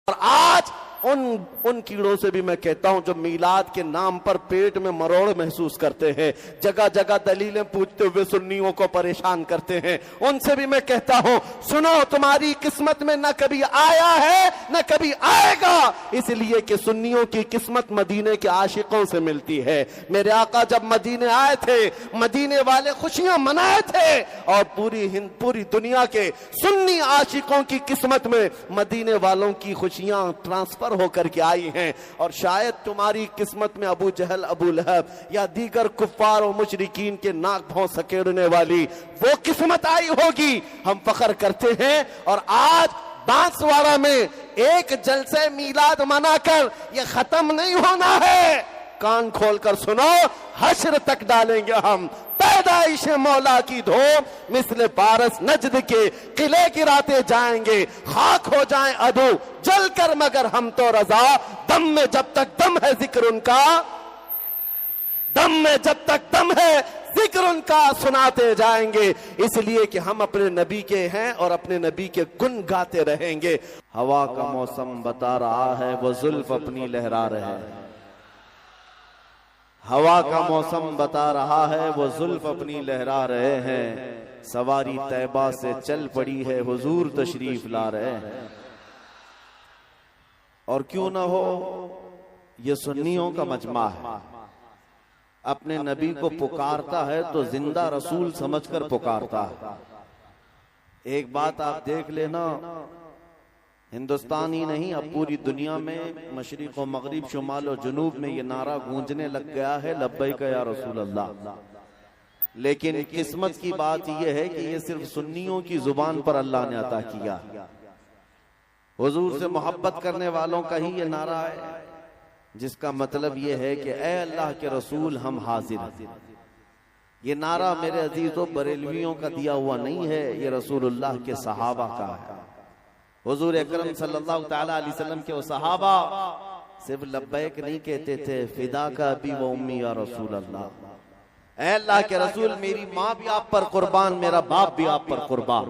اور آج ان کیڑوں سے بھی میں کہتا ہوں جو میلاد کے نام پر پیٹ میں مروڑ محسوس کرتے ہیں، جگہ جگہ دلیلیں پوچھتے ہوئے سنیوں کو پریشان کرتے ہیں، ان سے بھی میں کہتا ہوں سنو، تمہاری قسمت میں نہ کبھی آیا ہے نہ کبھی آئے گا، اس لیے کہ سنیوں کی قسمت مدینے کے عاشقوں سے ملتی ہے۔ میرے آقا جب مدینے آئے تھے، مدینے والے خوشیاں منائے تھے، اور پوری دنیا کے سنی عاشقوں کی قسمت میں مدینے والوں کی خوشیاں ٹرانسفر ہو کر کے آئی ہیں، اور شاید تمہاری قسمت میں ابو جہل، ابو لہب یا دیگر کفار و مشرکین کے ناک بھون سکیڑنے والی وہ قسمت آئی ہوگی۔ ہم فخر کرتے ہیں، اور آج بانسواڑہ میں ایک جلسے میلاد منا کر یہ ختم نہیں ہونا ہے۔ کان کھول کر سنو، حشر تک ڈالیں گے ہم پیدائش مولا کی دھوم، مثل پارس نجد کے قلعے گراتے جائیں گے، خاک ہو جائیں عدو جل کر مگر ہم تو رضا، دم میں جب تک دم ہے ذکر ان کا، دم میں جب تک دم ہے ذکر ان کا سناتے جائیں گے، اس لیے کہ ہم اپنے نبی کے ہیں اور اپنے نبی کے گن گاتے رہیں گے۔ ہوا کا موسم بتا رہا ہے وہ زلف اپنی لہرا رہے ہیں، ہوا کا موسم بتا رہا ہے وہ زلف اپنی لہرا رہے ہیں، سواری طیبہ سے چل پڑی ہے حضور تشریف لا رہے ہیں۔ اور کیوں نہ ہو، یہ سنیوں کا مجمع ہے، اپنے نبی کو پکارتا ہے تو زندہ رسول سمجھ کر پکارتا ہے۔ ایک بات آپ دیکھ لینا، ہندوستان ہی نہیں اب پوری دنیا میں مشرق و مغرب، شمال و جنوب میں یہ نعرہ گونجنے لگ گیا ہے، لبیک یا رسول اللہ۔ لیکن قسمت کی بات یہ ہے کہ یہ صرف سنیوں کی زبان پر اللہ نے عطا کیا۔ حضور سے محبت کرنے والوں کا ہی یہ نعرہ ہے، جس کا مطلب یہ ہے کہ اے اللہ کے رسول ہم حاضر ہیں۔ یہ نعرہ میرے عزیزوں بریلویوں کا دیا ہوا نہیں ہے، یہ رسول اللہ کے صحابہ کا ہے۔ حضور اکرم صلی اللہ تعالیٰ علیہ وسلم کے وہ صحابہ صرف لبیک نہیں کہتے تھے، فدا کا ابی و امی یا رسول اللہ، اے اللہ کے رسول میری ماں بھی آپ پر قربان، میرا باپ بھی آپ پر قربان،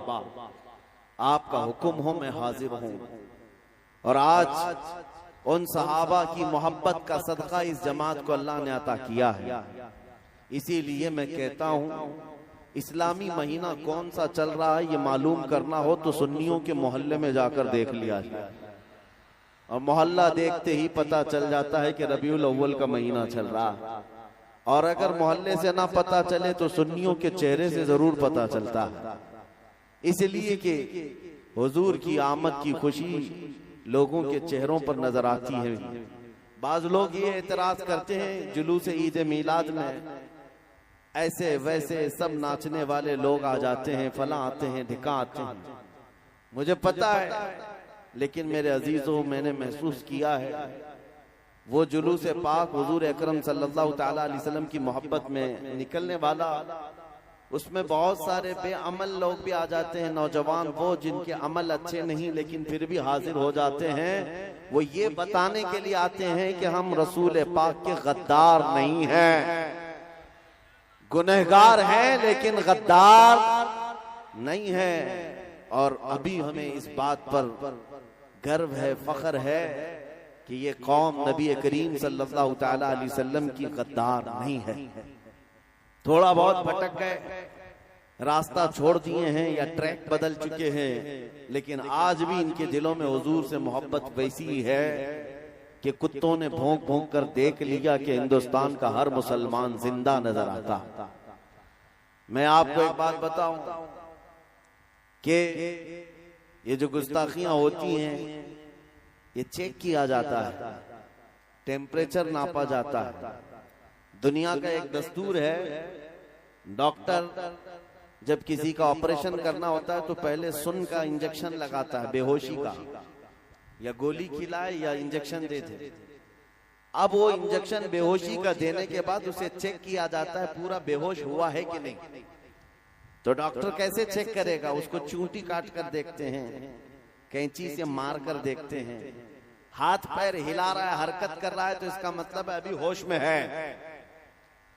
آپ کا حکم ہو میں حاضر ہوں۔ اور آج ان صحابہ کی محبت کا صدقہ اس جماعت کو اللہ نے عطا کیا ہے۔ اسی لیے میں کہتا ہوں اسلامی مہینہ کون سا چل رہا ہے یہ معلوم کرنا ہو تو سنیوں کے محلے میں جا کر دیکھ لیا جائے، اور محلہ دیکھتے ہی پتہ چل جاتا ہے کہ ربیع الاول کا مہینہ چل رہا ہے، اور اگر محلے سے نہ پتہ چلے تو سنیوں کے چہرے سے ضرور پتہ چلتا ہے، اس لیے کہ حضور کی آمد کی خوشی لوگوں کے چہروں پر نظر آتی ہے۔ بعض لوگ یہ اعتراض کرتے ہیں جلوس عید میلاد میں ایسے ویسے سب ناچنے والے لوگ آ جاتے ہیں، فلاں آتے ہیں، ڈھکا آتے ہیں، مجھے پتا ہے، لیکن میرے عزیزوں میں نے محسوس کیا ہے وہ جلوس پاک حضور اکرم صلی اللہ تعالیٰ علیہ وسلم کی محبت میں نکلنے والا، اس میں بہت سارے بے عمل لوگ بھی آ جاتے ہیں، نوجوان وہ جن کے عمل اچھے نہیں لیکن پھر بھی حاضر ہو جاتے ہیں، وہ یہ بتانے کے لیے آتے ہیں کہ ہم رسول پاک کے غدار نہیں ہیں، گنہگار ہیں لیکن غدار نہیں ہیں۔ اور ابھی ہمیں اس بات پر گرو ہے، فخر ہے کہ یہ قوم نبی کریم صلی اللہ تعالیٰ علیہ وسلم کی غدار نہیں ہے۔ تھوڑا بہت بھٹک گئے، راستہ چھوڑ دیے ہیں یا ٹریک بدل چکے ہیں، لیکن آج بھی ان کے دلوں میں حضور سے محبت ویسی ہے کہ کتوں نے بھونک بھونک کر دیکھ لیا کہ ہندوستان کا ہر مسلمان زندہ نظر آتا۔ میں آپ کو ایک بات بتاؤں کہ یہ جو گستاخیاں ہوتی ہیں یہ چیک کیا جاتا ہے، ٹیمپریچر ناپا جاتا ہے۔ دنیا کا ایک دستور ہے، ڈاکٹر جب کسی کا آپریشن کرنا ہوتا ہے تو پہلے سن کا انجیکشن لگاتا ہے، بے ہوشی کا، یا گولی کھلائے یا انجیکشن دے دے۔ اب وہ انجیکشن بے ہوشی کا دینے کے بعد اسے چیک کیا جاتا ہے پورا بے ہوش ہوا ہے کہ نہیں۔ تو ڈاکٹر کیسے چیک کرے گا؟ اس کو چونٹی کاٹ کر دیکھتے ہیں، کینچی سے مار کر دیکھتے ہیں، ہاتھ پیر ہلا رہا ہے، حرکت کر رہا ہے تو اس کا مطلب ہے ابھی ہوش میں ہے،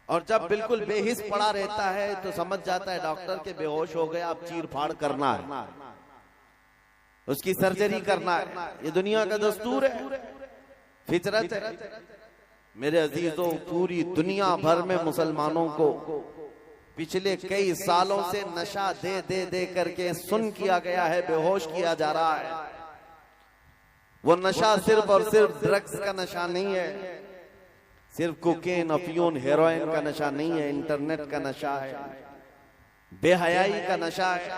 اور جب بالکل بے حس پڑا رہتا ہے تو سمجھ جاتا ہے ڈاکٹر کہ بے ہوش ہو گیا، اب چیر پھاڑ کرنا ہے۔ اس کی سرجری کرنا ہے، یہ دنیا کا دستور ہے، فطرت ہے۔ میرے عزیزوں، پوری دنیا بھر میں مسلمانوں کو پچھلے کئی سالوں سے نشہ دے دے دے کر کے سن کیا گیا ہے، بے ہوش کیا جا رہا ہے۔ وہ نشہ صرف اور صرف ڈرگز کا نشہ نہیں ہے، صرف کوکین، افیون، ہیروئن کا نشہ نہیں ہے، انٹرنیٹ کا نشہ ہے، بے حیائی کا نشہ ہے۔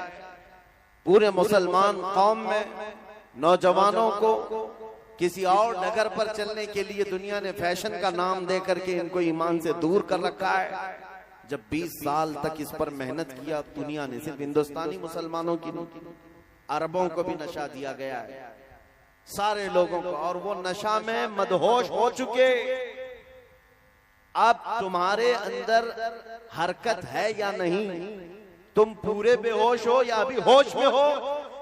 پورے مسلمان قوم میں نوجوانوں کو کسی اور ڈگر پر چلنے کے لیے دنیا نے فیشن کا نام دے کر کے ان کو ایمان سے دور کر رکھا ہے۔ جب 20 سال تک اس پر محنت کیا دنیا نے، صرف ہندوستانی مسلمانوں کی نہیں، عربوں کو بھی نشہ دیا گیا ہے، سارے لوگوں کو، اور وہ نشہ میں مدہوش ہو چکے۔ اب تمہارے اندر حرکت ہے یا نہیں، تم پورے بے ہوش ہو یا ابھی ہوش میں ہو،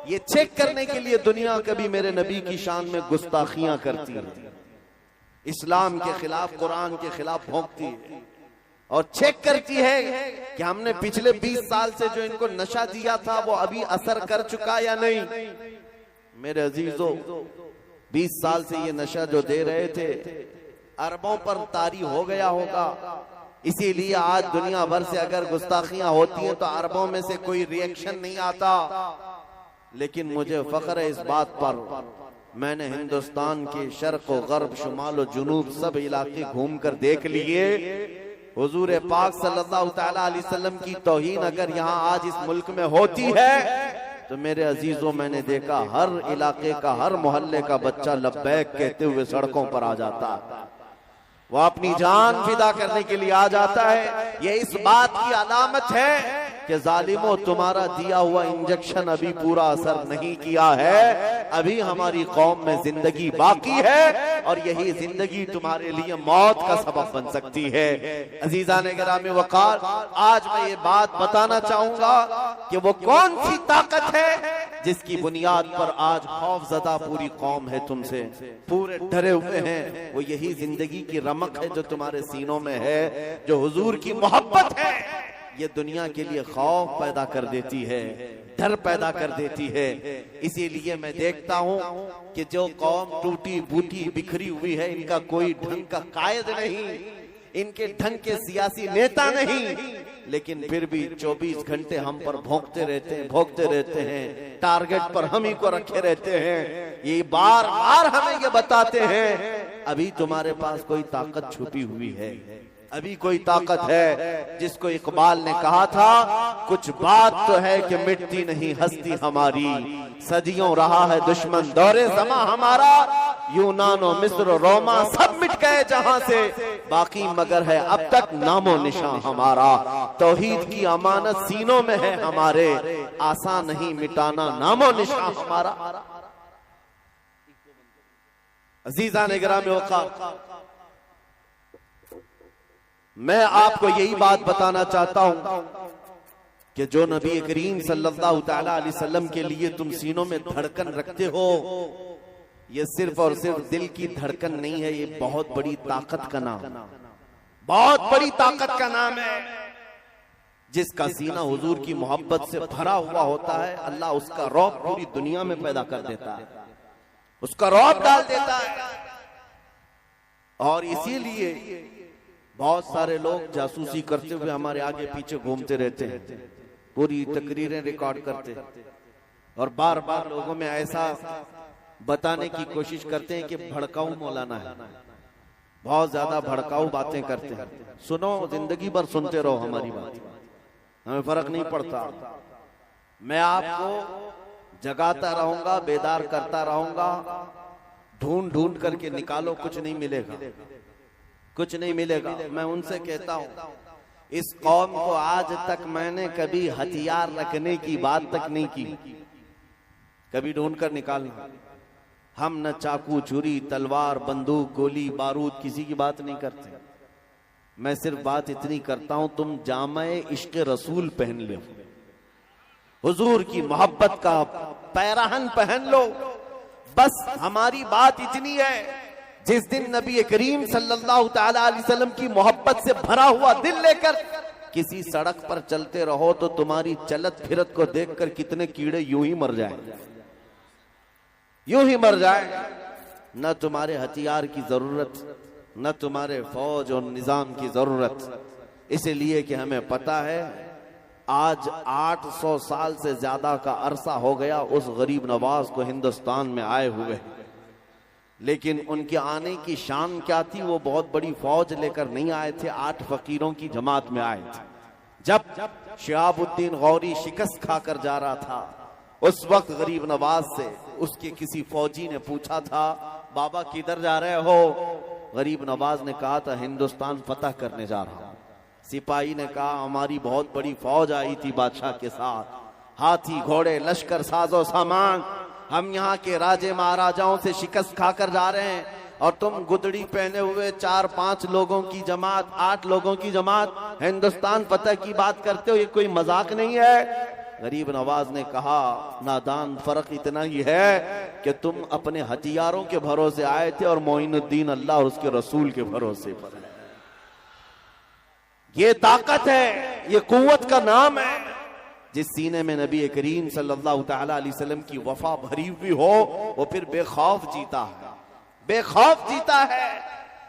یہ چیک کرنے کے لیے دنیا کبھی میرے نبی کی شان میں گستاخیاں کرتی ہے، اسلام کے خلاف، قرآن کے خلاف بھونکتی ہے، اور چیک کرتی ہے کہ ہم نے پچھلے 20 سال سے جو ان کو نشہ دیا تھا وہ ابھی اثر کر چکا یا نہیں۔ میرے عزیزوں، 20 سال سے یہ نشہ جو دے رہے تھے عربوں پر طاری ہو گیا ہوگا، اسی لیے آج دنیا بھر سے اگر گستاخیاں ہوتی ہیں تو عربوں میں سے کوئی ریئیکشن نہیں آتا۔ لیکن مجھے فخر ہے اس بات پر، میں نے ہندوستان کے شرق و غرب، شمال و جنوب سب علاقے گھوم کر دیکھ لیے، حضور پاک صلی اللہ تعالی علیہ وسلم کی توہین اگر یہاں آج اس ملک میں ہوتی ہے تو میرے عزیزوں میں نے دیکھا ہر علاقے کا، ہر محلے کا بچہ لبیک کہتے ہوئے سڑکوں پر آ جاتا، وہ اپنی جان فدا کرنے کے لیے آ جاتا ہے۔ یہ اس بات کی علامت ہے کہ ظالموں، تمہارا دیا ہوا انجیکشن ابھی پورا اثر نہیں کیا ہے، ابھی ہماری قوم میں زندگی باقی ہے، اور یہی زندگی تمہارے لیے موت کا سبب بن سکتی ہے۔ عزیزان گرامی وقار، آج میں یہ بات بتانا چاہوں گا کہ وہ کون سی طاقت ہے جس کی بنیاد پر آج خوف زدہ پوری قوم ہے، تم سے پورے ڈرے ہوئے ہیں۔ وہ یہی زندگی کی رمق ہے جو تمہارے سینوں میں ہے، جو حضور کی محبت ہے، یہ دنیا کے لیے خوف پیدا کر دیتی ہے، ڈر پیدا کر دیتی ہے۔ اسی لیے میں دیکھتا ہوں کہ جو قوم ٹوٹی بوٹی بکھری ہوئی ہے، ان کا کوئی ڈھنگ کا قائد نہیں، ان کے ڈھنگ کے سیاسی نیتا نہیں، لیکن پھر بھی 24 گھنٹے ہم پر بھونکتے رہتے ہیں، ٹارگٹ پر ہم ہی کو رکھے رہتے ہیں، یہ بار بار ہمیں یہ بتاتے ہیں ابھی تمہارے پاس کوئی طاقت چھپی ہوئی ہے، ابھی کوئی طاقت ہے، جس کو اقبال نے کہا تھا، کچھ بات تو ہے کہ مٹتی نہیں ہستی ہماری، صدیوں رہا ہے دشمن دور زماں ہمارا، یونان و مصر و روما سب مٹ گئے جہاں سے، باقی مگر ہے اب تک نام و نشان ہمارا، توحید کی امانت سینوں میں ہے ہمارے، آسان نہیں مٹانا نام و نشان ہمارا۔ عزیزان گرامی وقار، میں آپ کو یہی بات بتانا چاہتا ہوں کہ جو نبی کریم صلی اللہ تعالی علیہ وسلم کے لیے تم سینوں میں دھڑکن رکھتے ہو، یہ صرف اور صرف دل کی دھڑکن نہیں ہے، یہ بہت بڑی طاقت کا نام، بہت بڑی طاقت کا نام ہے۔ جس کا سینہ حضور کی محبت سے بھرا ہوا ہوتا ہے، اللہ اس کا رعب پوری دنیا میں پیدا کر دیتا ہے، اس کا رعب ڈال دیتا ہے۔ اور اسی لیے بہت سارے لوگ جاسوسی کرتے ہوئے ہمارے آگے پیچھے گھومتے رہتے ہیں، پوری تقریریں ریکارڈ کرتے ہیں، اور بار بار لوگوں میں ایسا بتانے کی کوشش کرتے ہیں کہ بھڑکاؤ مولانا ہے، بہت زیادہ بھڑکاؤ باتیں کرتے ہیں۔ سنو، زندگی بھر سنتے رہو ہماری بات، ہمیں فرق نہیں پڑتا، میں آپ کو جگاتا رہوں گا، بیدار کرتا رہوں گا، ڈھونڈ ڈھونڈ کر کے نکالو، کچھ نہیں ملے گا، کچھ نہیں ملے گا۔ میں ان سے کہتا ہوں، اس قوم کو آج تک میں نے کبھی ہتھیار رکھنے کی بات تک نہیں کی، کبھی ڈھونڈ کر نکالنا، ہم نہ چاقو، چھری، تلوار، بندوق، گولی، بارود کسی کی بات نہیں کرتے، میں صرف بات اتنی کرتا ہوں، تم جامع عشق رسول پہن لو، حضور کی محبت کا پیراہن پہن لو، بس ہماری بات اتنی ہے۔ جس دن نبی کریم صلی اللہ تعالی علیہ وسلم کی محبت سے بھرا ہوا دل لے کر کسی سڑک پر چلتے رہو تو تمہاری چلت پھرت کو دیکھ کر کتنے کیڑے یوں ہی مر جائیں، یوں ہی مر جائے، نہ تمہارے ہتھیار کی ضرورت، نہ تمہارے فوج اور نظام کی ضرورت، اس لیے کہ ہمیں پتا ہے آج 800 سال سے زیادہ کا عرصہ ہو گیا اس غریب نواز کو ہندوستان میں آئے ہوئے، لیکن ان کے آنے کی شان کیا تھی؟ وہ بہت بڑی فوج لے کر نہیں آئے تھے، 8 فقیروں کی جماعت میں آئے تھے۔ جب شہاب الدین غوری شکست کھا کر جا رہا تھا، اس وقت غریب نواز سے اس کے کسی فوجی نے پوچھا تھا بابا کدھر جا رہے ہو؟ غریب نواز نے کہا تھا ہندوستان فتح کرنے جا رہا ہوں۔ سپاہی نے کہا ہماری بہت بڑی فوج آئی تھی بادشاہ کے ساتھ، ہاتھی گھوڑے لشکر ساز و سامان، ہم یہاں کے راجے مہاراجاؤں سے شکست کھا کر جا رہے ہیں، اور تم گدڑی پہنے ہوئے 4-5 لوگوں کی جماعت، 8 لوگوں کی جماعت ہندوستان فتح کی بات کرتے ہو، یہ کوئی مذاق نہیں ہے؟ غریب نواز نے کہا نادان، فرق اتنا ہی ہے کہ تم اپنے ہتھیاروں کے بھروسے آئے تھے اور معین الدین اللہ اور اس کے رسول کے بھروسے پر ہے۔ یہ طاقت ہے، یہ قوت کا نام ہے۔ جس سینے میں نبی کریم صلی اللہ تعالی علیہ وسلم کی وفا بھری ہوئی ہو، وہ پھر بے خوف جیتا ہے، بے خوف جیتا ہے،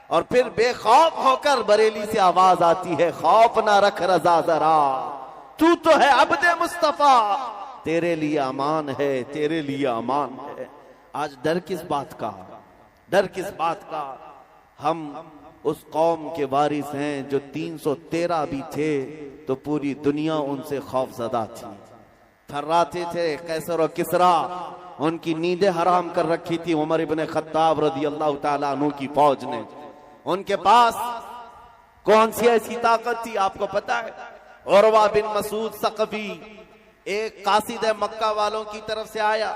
اور پھر بے خوف ہو کر بریلی سے آواز آتی ہے خوف نہ رکھ رضا ذرا، تو ہے عبد مصطفیٰ، تیرے لیے امان ہے، تیرے لیے امان ہے۔ آج ڈر کس بات کا؟ ڈر کس بات کا؟ ہم اس قوم کے وارث ہیں جو 313 بھی تھے تو پوری دنیا ان سے خوف زدہ تھی، تھراتے تھے۔ قیصر و کسریٰ ان کی نیندیں حرام کر رکھی تھی عمر ابن خطاب رضی اللہ تعالیٰ عنہ کی فوج نے۔ ان کے پاس کون سی ایسی طاقت تھی آپ کو پتا ہے؟ عروہ بن مسعود ثقفی ایک قاصد مکہ والوں کی طرف سے آیا،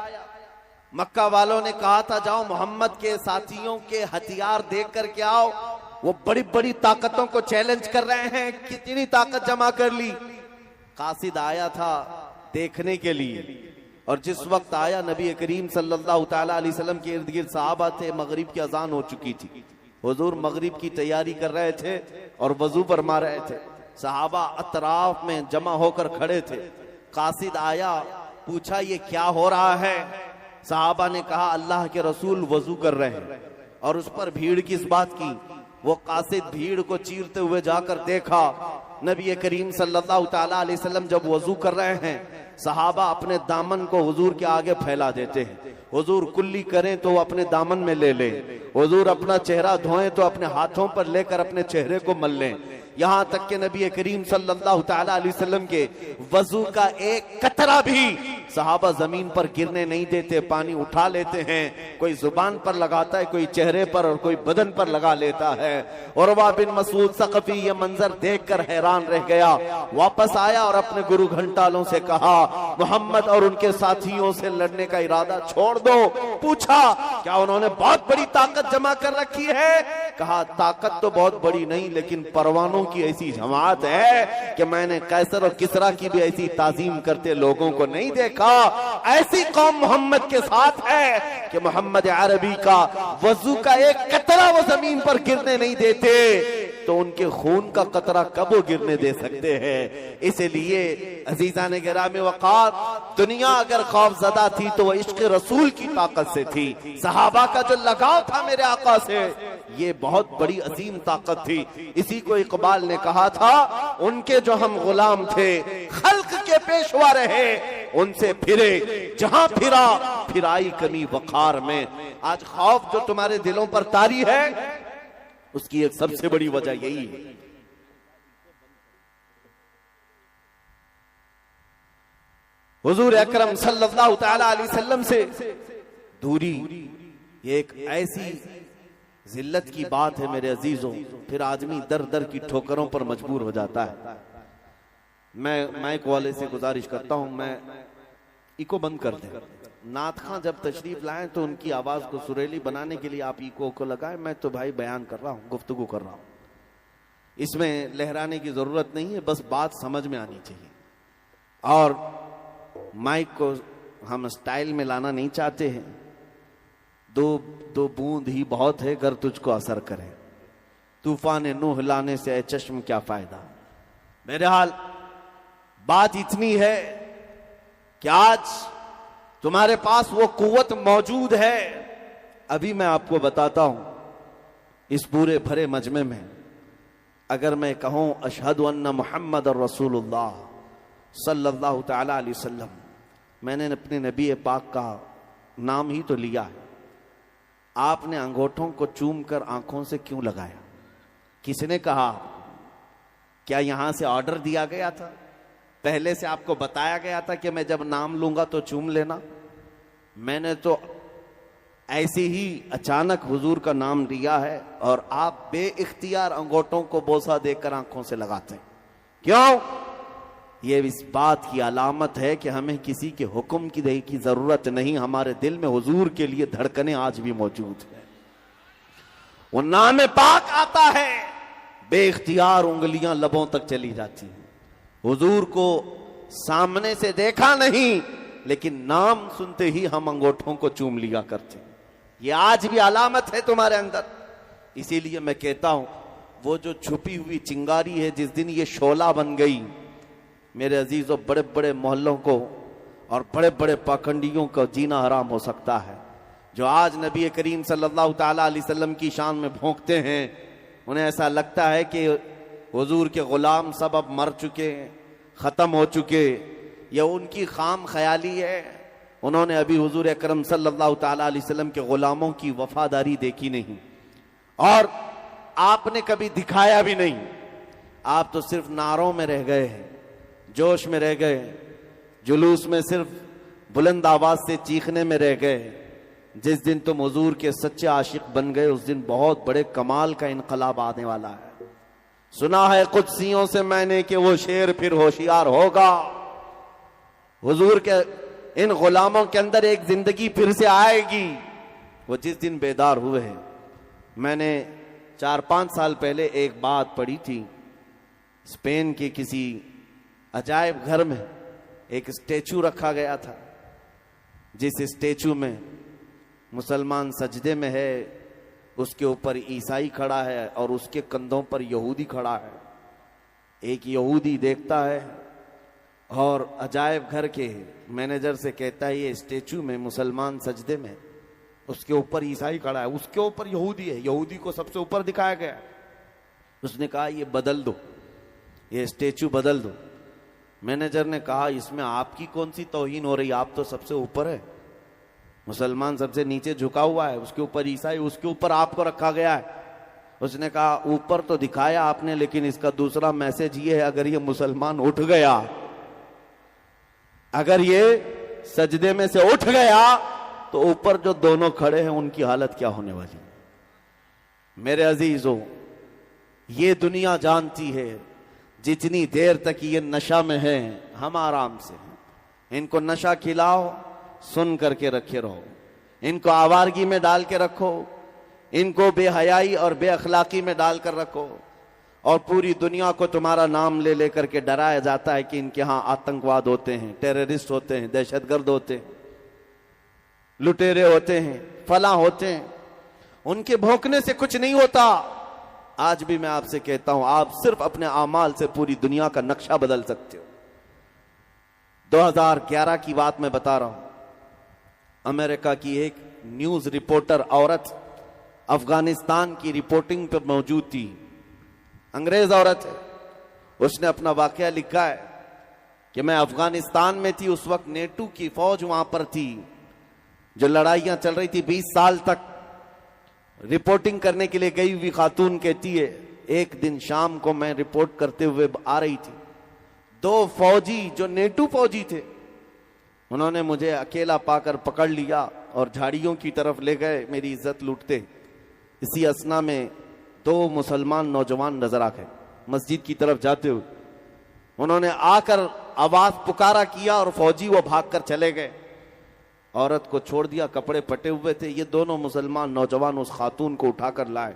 مکہ والوں نے کہا تھا جاؤ محمد کے ساتھیوں کے ہتھیار دیکھ کر کے آؤ، وہ بڑی بڑی طاقتوں کو چیلنج کر رہے ہیں، کتنی طاقت جمع کر لی۔ قاصد آیا تھا دیکھنے کے لیے، اور جس وقت آیا نبی کریم صلی اللہ تعالی علیہ وسلم کے ارد گرد صحابہ تھے، مغرب کی اذان ہو چکی تھی، حضور مغرب کی تیاری کر رہے تھے اور وضو فرما رہے تھے، صحابہ اطراف میں جمع ہو کر کھڑے تھے۔ قاصد آیا، پوچھا یہ کیا ہو رہا ہے؟ صحابہ نے کہا اللہ کے رسول وضو کر رہے ہیں، اور اس پر بھیڑ کس بات کی؟ وہ قاصد بھیڑ کو چیرتے ہوئے جا کر دیکھا نبی کریم صلی اللہ تعالی علیہ وسلم جب وضو کر رہے ہیں، صحابہ اپنے دامن کو حضور کے آگے پھیلا دیتے ہیں، حضور کلی کریں تو وہ اپنے دامن میں لے لیں، حضور اپنا چہرہ دھوئیں تو اپنے ہاتھوں پر لے کر اپنے چہرے کو مل لیں، یہاں تک کہ نبی کریم صلی اللہ تعالی علیہ وسلم کے وضو کا ایک قطرہ بھی صحابہ زمین پر گرنے نہیں دیتے، پانی اٹھا لیتے ہیں، کوئی زبان پر لگاتا ہے، کوئی چہرے پر اور کوئی بدن پر لگا لیتا ہے۔ عروہ بن مسعود ثقفی یہ منظر دیکھ کر حیران رہ گیا، واپس آیا اور اپنے گرو گھنٹالوں سے کہا محمد اور ان کے ساتھیوں سے لڑنے کا ارادہ چھوڑ دو۔ پوچھا کیا انہوں نے بہت بڑی طاقت جمع کر رکھی ہے؟ کہا طاقت تو بہت بڑی نہیں، لیکن پروانوں کی ایسی جماعت ہے کہ میں نے قیصر اور کسریٰ کی بھی ایسی تعظیم کرتے لوگوں کو نہیں دیکھا۔ ایسی قوم محمد کے ساتھ ہے کہ محمد عربی کا وضو کا ایک قطرہ وہ زمین پر گرنے نہیں دیتے، تو ان کے خون کا قطرہ کب وہ گرنے دے سکتے ہیں؟ اس لیے عزیزان گرامی وقار، دنیا اگر خوف زدہ تھی تو وہ عشق رسول کی طاقت سے تھی، صحابہ کا جو لگاؤ تھا میرے آقا سے، یہ بہت بڑی عظیم طاقت تھی۔ اسی کو اقبال نے کہا تھا ان کے جو ہم غلام تھے خلق کے پیشوا رہے، ان سے پھرے جہاں پھرا پھرائی کمی وقار میں۔ آج خوف جو تمہارے دلوں پر طاری ہے اس کی ایک سب سے بڑی وجہ یہی ہے۔ حضور اکرم صلی اللہ تعالی علیہ وسلم سے دوری یہ ایک ایسی ذلت کی بات ہے میرے عزیزوں، پھر آدمی در در کی ٹھوکروں پر مجبور ہو جاتا ہے۔ میں مائک والے سے گزارش کرتا ہوں میں ایکو بند کر دیں، نعت خاں جب تشریف لائیں تو ان کی آواز کو سریلی بنانے کے لیے آپ ایکو کو لگائیں، میں تو بھائی بیان کر رہا ہوں، گفتگو کر رہا ہوں، اس میں لہرانے کی ضرورت نہیں ہے، بس بات سمجھ میں آنی چاہیے۔ اور مائک کو ہم سٹائل میں لانا نہیں چاہتے ہیں، دو بوند ہی بہت ہے گر تجھ کو اثر کرے، طوفان نوح لانے سے اے چشم کیا فائدہ۔ بہرحال بات اتنی ہے کہ آج تمہارے پاس وہ قوت موجود ہے. ابھی میں آپ کو بتاتا ہوں اس پورے بھرے مجمع میں اگر میں کہوں اشہد ان محمد الرسول اللہ صلی اللہ تعالی علیہ وسلم، میں نے اپنے نبی پاک کا نام ہی تو لیا ہے. آپ نے انگوٹھوں کو چوم کر آنکھوں سے کیوں لگایا؟ کس نے کہا؟ کیا یہاں سے آرڈر دیا گیا تھا؟ پہلے سے آپ کو بتایا گیا تھا کہ میں جب نام لوں گا تو چوم لینا؟ میں نے تو ایسے ہی اچانک حضور کا نام لیا ہے اور آپ بے اختیار انگوٹھوں کو بوسہ دے کر آنکھوں سے لگاتے ہیں. کیوں؟ یہ اس بات کی علامت ہے کہ ہمیں کسی کے حکم کی ضرورت نہیں، ہمارے دل میں حضور کے لیے دھڑکنیں آج بھی موجود ہیں. وہ نام پاک آتا ہے، بے اختیار انگلیاں لبوں تک چلی جاتی ہیں. حضور کو سامنے سے دیکھا نہیں لیکن نام سنتے ہی ہم انگوٹھوں کو چوم لیا کرتے. یہ آج بھی علامت ہے تمہارے اندر. اسی لیے میں کہتا ہوں وہ جو چھپی ہوئی چنگاری ہے، جس دن یہ شعلہ بن گئی، میرے عزیزوں، بڑے بڑے محلوں کو اور بڑے بڑے پاکھنڈیوں کو جینا حرام ہو سکتا ہے. جو آج نبی کریم صلی اللہ تعالی علیہ وسلم کی شان میں بھونکتے ہیں، انہیں ایسا لگتا ہے کہ حضور کے غلام سب اب مر چکے، ختم ہو چکے. یہ ان کی خام خیالی ہے. انہوں نے ابھی حضور اکرم صلی اللہ تعالی علیہ وسلم کے غلاموں کی وفاداری دیکھی نہیں اور آپ نے کبھی دکھایا بھی نہیں. آپ تو صرف نعروں میں رہ گئے ہیں، جوش میں رہ گئے، جلوس میں صرف بلند آواز سے چیخنے میں رہ گئے. جس دن تم حضور کے سچے عاشق بن گئے اس دن بہت بڑے کمال کا انقلاب آنے والا ہے. سنا ہے قدسیوں سے میں نے کہ وہ شیر پھر ہوشیار ہوگا. حضور کے ان غلاموں کے اندر ایک زندگی پھر سے آئے گی. وہ جس دن بیدار ہوئے ہیں. میں نے 4-5 سال پہلے ایک بات پڑھی تھی. اسپین کے کسی عجائب گھر میں ایک اسٹیچو رکھا گیا تھا، جس اسٹیچو میں مسلمان سجدے میں ہے، اس کے اوپر عیسائی کھڑا ہے اور اس کے کندھوں پر یہودی کھڑا ہے. ایک یہودی دیکھتا ہے اور عجائب گھر کے مینیجر سے کہتا ہے یہ اسٹیچو میں مسلمان سجدے میں، اس کے اوپر عیسائی کھڑا ہے، اس کے اوپر یہودی ہے، یہودی کو سب سے اوپر دکھایا گیا. اس نے کہا یہ بدل دو، یہ اسٹیچو بدل دو. مینیجر نے کہا اس میں آپ کی کون سی توہین ہو رہی، آپ تو سب سے اوپر ہے، مسلمان سب سے نیچے جھکا ہوا ہے، اس کے اوپر عیسائی، اس کے اوپر آپ کو رکھا گیا ہے. اس نے کہا اوپر تو دکھایا آپ نے لیکن اس کا دوسرا میسج یہ ہے اگر یہ مسلمان اٹھ گیا، اگر یہ سجدے میں سے اٹھ گیا تو اوپر جو دونوں کھڑے ہیں ان کی حالت کیا ہونے والی. میرے عزیزوں، یہ دنیا جانتی ہے جتنی دیر تک یہ نشہ میں ہے ہم آرام سے ہیں. ان کو نشہ کھلاؤ، سن کر کے رکھے رہو. ان کو آوارگی میں ڈال کے رکھو، ان کو بے حیائی اور بے اخلاقی میں ڈال کر رکھو، اور پوری دنیا کو تمہارا نام لے لے کر کے ڈرایا جاتا ہے کہ ان کے ہاں آتنکواد ہوتے ہیں، ٹیررسٹ ہوتے ہیں، دہشت گرد ہوتے ہیں، لٹیرے ہوتے ہیں، فلاں ہوتے ہیں. ان کے بھونکنے سے کچھ نہیں ہوتا. آج بھی میں آپ سے کہتا ہوں آپ صرف اپنے اعمال سے پوری دنیا کا نقشہ بدل سکتے ہو. 2011 کی بات میں بتا رہا ہوں. امریکہ کی ایک نیوز رپورٹر عورت افغانستان کی رپورٹنگ پر موجود تھی. انگریز عورت ہے. اس نے اپنا واقعہ لکھا ہے کہ میں افغانستان میں تھی، اس وقت نیٹو کی فوج وہاں پر تھی، جو لڑائیاں چل رہی تھی 20 سال تک. رپورٹنگ کرنے کے لیے گئی ہوئی خاتون کہتی ہے ایک دن شام کو میں رپورٹ کرتے ہوئے آ رہی تھی، 2 فوجی جو نیٹو فوجی تھے انہوں نے مجھے اکیلا پا کر پکڑ لیا اور جھاڑیوں کی طرف لے گئے میری عزت لوٹتے. اسی اسنا میں 2 مسلمان نوجوان نظر آ گئے مسجد کی طرف جاتے ہوئے. انہوں نے آ کر آواز پکارا کیا اور فوجی وہ بھاگ کر چلے گئے. عورت کو چھوڑ دیا، کپڑے پھٹے ہوئے تھے. یہ دونوں مسلمان نوجوان اس خاتون کو اٹھا کر لائے.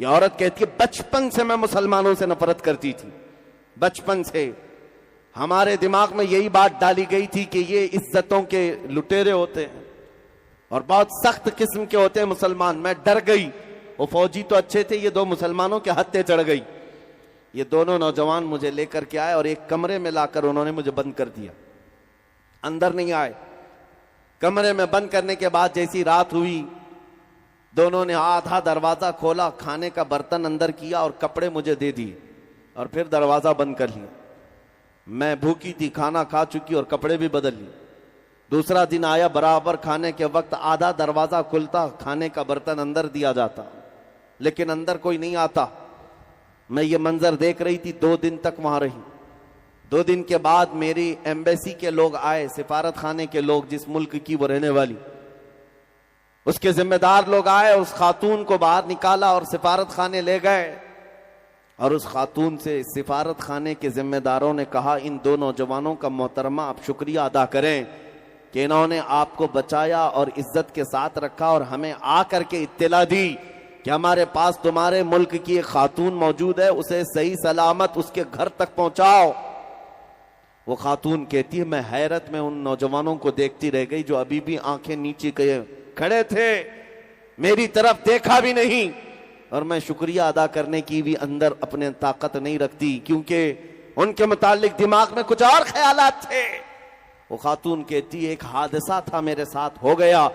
یہ عورت کہتی ہے بچپن سے میں مسلمانوں سے نفرت کرتی تھی، بچپن سے ہمارے دماغ میں یہی بات ڈالی گئی تھی کہ یہ عزتوں کے لٹیرے ہوتے ہیں اور بہت سخت قسم کے ہوتے ہیں مسلمان. میں ڈر گئی. وہ فوجی تو اچھے تھے، یہ 2 مسلمانوں کے ہتھے چڑھ گئی. یہ دونوں نوجوان مجھے لے کر کے آئے اور ایک کمرے میں لا کر انہوں نے مجھے بند کر دیا، اندر نہیں آئے. کمرے میں بند کرنے کے بعد جیسی رات ہوئی، دونوں نے آدھا دروازہ کھولا، کھانے کا برتن اندر کیا اور کپڑے مجھے دے دیے اور پھر دروازہ بند کر لیا۔ میں بھوکی تھی، کھانا کھا چکی اور کپڑے بھی بدل لیے۔ دوسرا دن آیا، برابر کھانے کے وقت آدھا دروازہ کھلتا، کھانے کا برتن اندر دیا جاتا لیکن اندر کوئی نہیں آتا۔ میں یہ منظر دیکھ رہی تھی، 2 دن تک وہاں رہی۔ 2 دن کے بعد میری ایمبیسی کے لوگ آئے، سفارت خانے کے لوگ، جس ملک کی وہ رہنے والی، اس کے ذمہ دار لوگ آئے، اس خاتون کو باہر نکالا اور سفارت خانے لے گئے۔ اور اس خاتون سے سفارت خانے کے ذمہ داروں نے کہا، ان 2 نوجوانوں کا محترمہ آپ شکریہ ادا کریں کہ انہوں نے آپ کو بچایا اور عزت کے ساتھ رکھا اور ہمیں آ کر کے اطلاع دی کہ ہمارے پاس تمہارے ملک کی ایک خاتون موجود ہے، اسے صحیح سلامت اس کے گھر تک پہنچاؤ۔ وہ خاتون کہتی ہے، میں حیرت میں ان نوجوانوں کو دیکھتی رہ گئی جو ابھی بھی آنکھیں نیچے کھڑے تھے، میری طرف دیکھا بھی نہیں، اور میں شکریہ ادا کرنے کی بھی اندر اپنے طاقت نہیں رکھتی کیونکہ ان کے متعلق دماغ میں کچھ اور خیالات تھے۔ وہ خاتون کہتی ہے، ایک حادثہ تھا میرے ساتھ ہو گیا،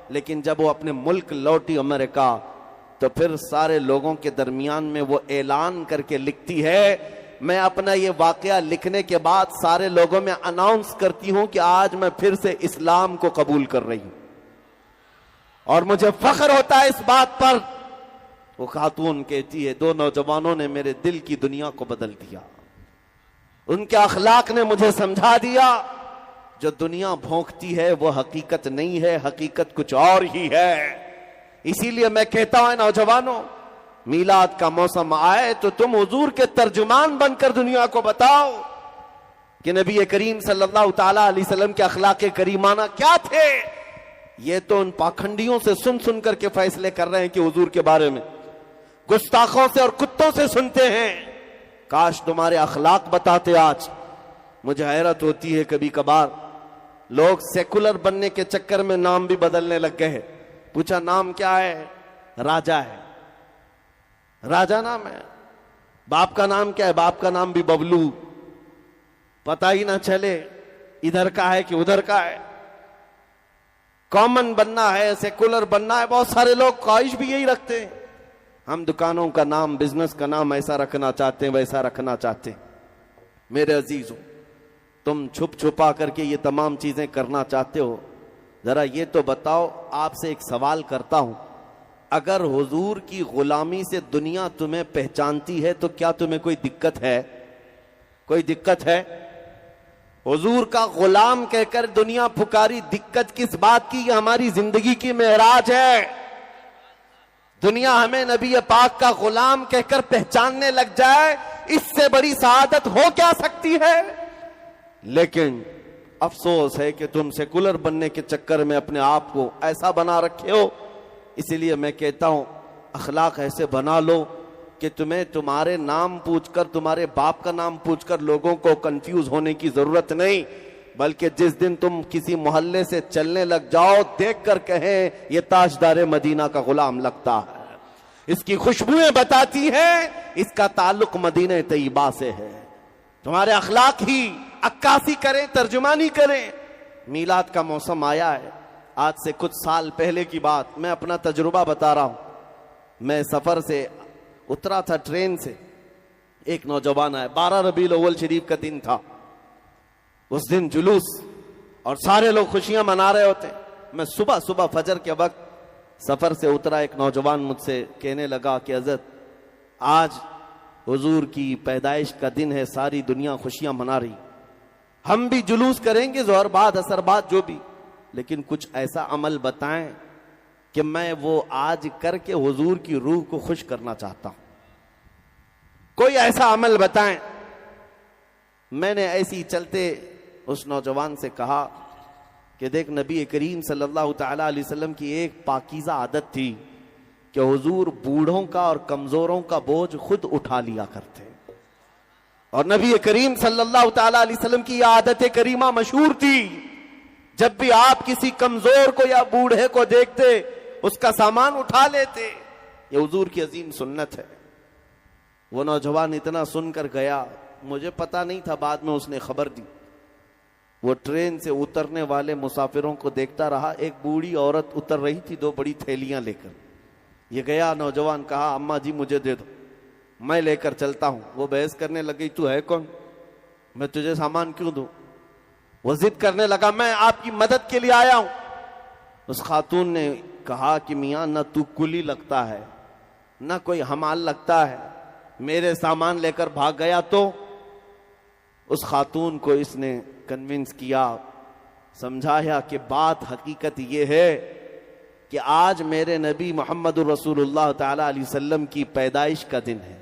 لیکن جب وہ اپنے ملک لوٹی امریکہ تو پھر سارے لوگوں کے درمیان میں وہ اعلان کر کے لکھتی ہے، میں اپنا یہ واقعہ لکھنے کے بعد سارے لوگوں میں اناؤنس کرتی ہوں کہ آج میں پھر سے اسلام کو قبول کر رہی ہوں اور مجھے فخر ہوتا ہے اس بات پر۔ وہ خاتون کہتی ہے، 2 نوجوانوں نے میرے دل کی دنیا کو بدل دیا، ان کے اخلاق نے مجھے سمجھا دیا جو دنیا بھونکتی ہے وہ حقیقت نہیں ہے، حقیقت کچھ اور ہی ہے۔ اسی لیے میں کہتا ہوں نوجوانوں، میلاد کا موسم آئے تو تم حضور کے ترجمان بن کر دنیا کو بتاؤ کہ نبی کریم صلی اللہ تعالی علیہ وسلم کے اخلاق کریمانہ کیا تھے۔ یہ تو ان پاکھنڈیوں سے سن کر کے فیصلے کر رہے ہیں کہ حضور کے بارے میں، گستاخوں سے اور کتوں سے سنتے ہیں۔ کاش تمہارے اخلاق بتاتے۔ آج مجھے حیرت ہوتی ہے، کبھی کبھار لوگ سیکولر بننے کے چکر میں نام بھی بدلنے لگ گئے۔ پوچھا نام کیا ہے؟ راجا ہے، راجا نام ہے۔ باپ کا نام کیا ہے؟ باپ کا نام بھی ببلو، پتہ ہی نہ چلے ادھر کا ہے کہ ادھر کا ہے۔ کامن بننا ہے، سیکولر بننا ہے، بہت سارے لوگ خواہش بھی یہی رکھتے ہیں۔ ہم دکانوں کا نام، بزنس کا نام ایسا رکھنا چاہتے ہیں، ویسا رکھنا چاہتے ہیں۔ میرے عزیزوں، تم چھپ چھپا کر کے یہ تمام چیزیں کرنا چاہتے ہو، ذرا یہ تو بتاؤ، آپ سے ایک سوال کرتا ہوں، اگر حضور کی غلامی سے دنیا تمہیں پہچانتی ہے تو کیا تمہیں کوئی دقت ہے؟ کوئی دقت ہے؟ حضور کا غلام کہہ کر دنیا پھکاری، دقت کس بات کی؟ یہ ہماری زندگی کی معراج ہے۔ دنیا ہمیں نبی پاک کا غلام کہہ کر پہچاننے لگ جائے، اس سے بڑی سعادت ہو کیا سکتی ہے؟ لیکن افسوس ہے کہ تم سیکولر بننے کے چکر میں اپنے آپ کو ایسا بنا رکھے ہو۔ اسی لیے میں کہتا ہوں، اخلاق ایسے بنا لو کہ تمہیں تمہارے نام پوچھ کر، تمہارے باپ کا نام پوچھ کر لوگوں کو کنفیوز ہونے کی ضرورت نہیں، بلکہ جس دن تم کسی محلے سے چلنے لگ جاؤ، دیکھ کر کہیں یہ تاجدار مدینہ کا غلام لگتا ہے، اس کی خوشبوئیں بتاتی ہیں اس کا تعلق مدینہ طیبہ سے ہے۔ تمہارے اخلاق ہی عکاسی کریں، ترجمانی کریں۔ میلاد کا موسم آیا ہے، آج سے کچھ سال پہلے کی بات، میں اپنا تجربہ بتا رہا ہوں۔ میں سفر سے اترا تھا، ٹرین سے، ایک نوجوان آیا، 12 ربیع الاول شریف کا دن تھا، اس دن جلوس اور سارے لوگ خوشیاں منا رہے ہوتے۔ میں صبح فجر کے وقت سفر سے اترا، ایک نوجوان مجھ سے کہنے لگا کہ حضرت آج حضور کی پیدائش کا دن ہے، ساری دنیا خوشیاں منا رہی، ہم بھی جلوس کریں گے ظہر بعد عصر بعد جو بھی، لیکن کچھ ایسا عمل بتائیں کہ میں وہ آج کر کے حضور کی روح کو خوش کرنا چاہتا ہوں، کوئی ایسا عمل بتائیں۔ میں نے ایسی چلتے اس نوجوان سے کہا کہ دیکھ، نبی کریم صلی اللہ تعالی علیہ وسلم کی ایک پاکیزہ عادت تھی کہ حضور بوڑھوں کا اور کمزوروں کا بوجھ خود اٹھا لیا کرتے، اور نبی کریم صلی اللہ تعالی علیہ وسلم کی یہ عادت کریمہ مشہور تھی، جب بھی آپ کسی کمزور کو یا بوڑھے کو دیکھتے اس کا سامان اٹھا لیتے۔ یہ حضور کی عظیم سنت ہے۔ وہ نوجوان اتنا سن کر گیا، مجھے پتا نہیں تھا، بعد میں اس نے خبر دی، وہ ٹرین سے اترنے والے مسافروں کو دیکھتا رہا. ایک بوڑھی عورت اتر رہی تھی 2 بڑی تھیلیاں لے کر. یہ گیا, نوجوان کہا اماں جی مجھے دے دو, میں لے کر چلتا ہوں. وہ بحث کرنے لگی تو ہے کون, میں تجھے سامان کیوں دوں. وہ ضد کرنے لگا میں آپ کی مدد کے لیے آیا ہوں. اس خاتون نے کہا کہ میاں نہ تو کلی لگتا ہے نہ کوئی حمال لگتا ہے, میرے سامان لے کر بھاگ گیا. تو اس خاتون کو اس نے کنونس کیا, سمجھایا کہ بات حقیقت یہ ہے کہ آج میرے نبی محمد رسول اللہ تعالی علیہ وسلم کی پیدائش کا دن ہے,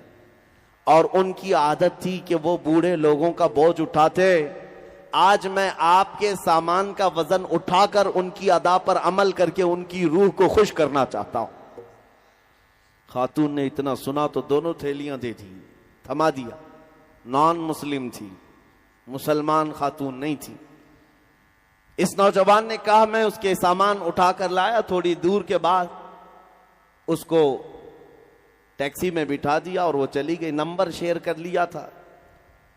اور ان کی عادت تھی کہ وہ بوڑھے لوگوں کا بوجھ اٹھاتے. آج میں آپ کے سامان کا وزن اٹھا کر ان کی ادا پر عمل کر کے ان کی روح کو خوش کرنا چاہتا ہوں. خاتون نے اتنا سنا تو دونوں تھیلیاں دے دی, تھما دیا. نان مسلم تھی, مسلمان خاتون نہیں تھی. اس نوجوان نے کہا میں اس کے سامان اٹھا کر لایا. تھوڑی دور کے بعد اس کو ٹیکسی میں بٹھا دیا اور وہ چلی گئی. نمبر شیئر کر لیا تھا.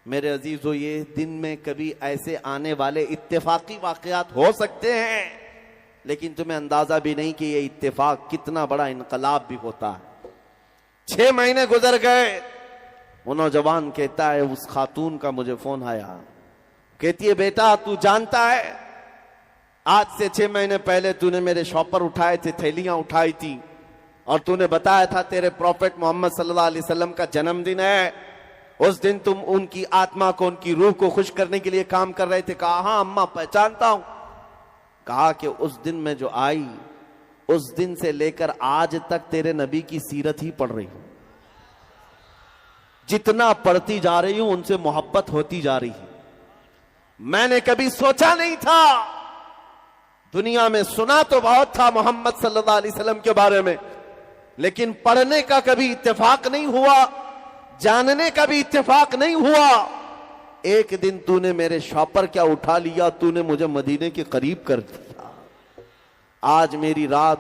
میرے عزیزو, یہ دن میں کبھی ایسے آنے والے اتفاقی واقعات ہو سکتے ہیں, لیکن تمہیں اندازہ بھی نہیں کہ یہ اتفاق کتنا بڑا انقلاب بھی ہوتا ہے. 6 مہینے گزر گئے. وہ نوجوان کہتا ہے اس خاتون کا مجھے فون آیا, کہتی ہے بیٹا تو جانتا ہے آج سے 6 مہینے پہلے تو نے میرے شاپر اٹھائے تھے, تھیلیاں اٹھائی تھی, اور تو نے بتایا تھا تیرے پروفٹ محمد صلی اللہ علیہ وسلم کا جنم دن ہے. اس دن تم ان کی آتما کو, ان کی روح کو خوش کرنے کے لیے کام کر رہے تھے. کہا ہاں اماں پہچانتا ہوں. کہا کہ اس دن میں جو آئی, اس دن سے لے کر آج تک تیرے نبی کی سیرت ہی پڑھ رہی ہوں. جتنا پڑھتی جا رہی ہوں ان سے محبت ہوتی جا رہی ہے. میں نے کبھی سوچا نہیں تھا, دنیا میں سنا تو بہت تھا محمد صلی اللہ علیہ وسلم کے بارے میں, لیکن پڑھنے کا کبھی اتفاق نہیں ہوا, جاننے کا بھی اتفاق نہیں ہوا. ایک دن تو نے میرے شاپر کیا اٹھا لیا, تو نے مجھے مدینے کے قریب کر دیا. آج میری رات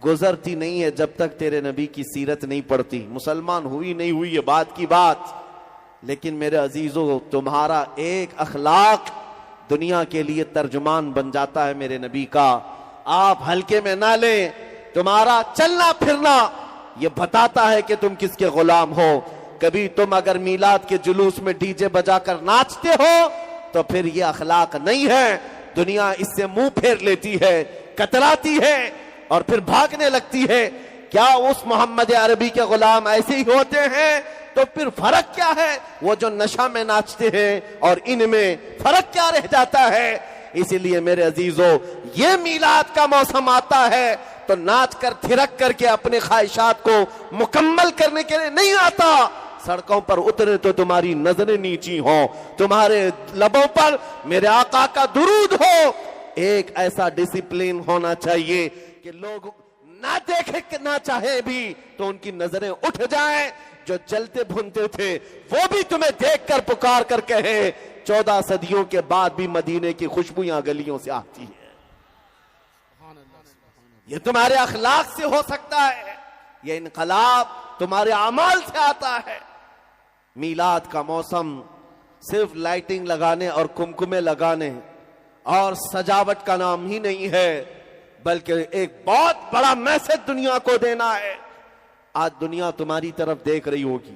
گزرتی نہیں ہے جب تک تیرے نبی کی سیرت نہیں پڑھتی. مسلمان ہوئی نہیں ہوئی یہ بات کی بات, لیکن میرے عزیزو تمہارا ایک اخلاق دنیا کے لیے ترجمان بن جاتا ہے میرے نبی کا. آپ ہلکے میں نہ لیں. تمہارا چلنا پھرنا یہ بتاتا ہے کہ تم کس کے غلام ہو. کبھی تم اگر میلاد کے جلوس میں ڈی جے بجا کر ناچتے ہو تو پھر یہ اخلاق نہیں ہے. دنیا اس سے منہ پھیر لیتی ہے, کتراتی ہے اور پھر بھاگنے لگتی ہے. کیا اس محمد عربی کے غلام ایسے ہی ہوتے ہیں؟ تو پھر فرق کیا ہے؟ وہ جو نشہ میں ناچتے ہیں اور ان میں فرق کیا رہ جاتا ہے؟ اسی لیے میرے عزیزو یہ میلاد کا موسم آتا ہے تو ناچ کر تھرک کر کے اپنے خواہشات کو مکمل کرنے کے لیے نہیں آتا. سڑکوں پر اترے تو تمہاری نظریں نیچی ہوں, تمہارے لبوں پر میرے آقا کا درود ہو. ایک ایسا ڈسپلین ہونا چاہیے کہ لوگ نہ دیکھے نہ چاہے بھی تو ان کی نظریں اٹھ جائیں. جو چلتے بھونتے تھے وہ بھی تمہیں دیکھ کر پکار کر کہے 14 صدیوں کے بعد بھی مدینے کی خوشبویاں گلیوں سے آتی ہے. یہ تمہارے اخلاق سے ہو سکتا ہے, یہ انقلاب تمہارے اعمال سے آتا ہے. میلاد کا موسم صرف لائٹنگ لگانے اور کمکمے لگانے اور سجاوٹ کا نام ہی نہیں ہے, بلکہ ایک بہت بڑا میسج دنیا کو دینا ہے. آج دنیا تمہاری طرف دیکھ رہی ہوگی.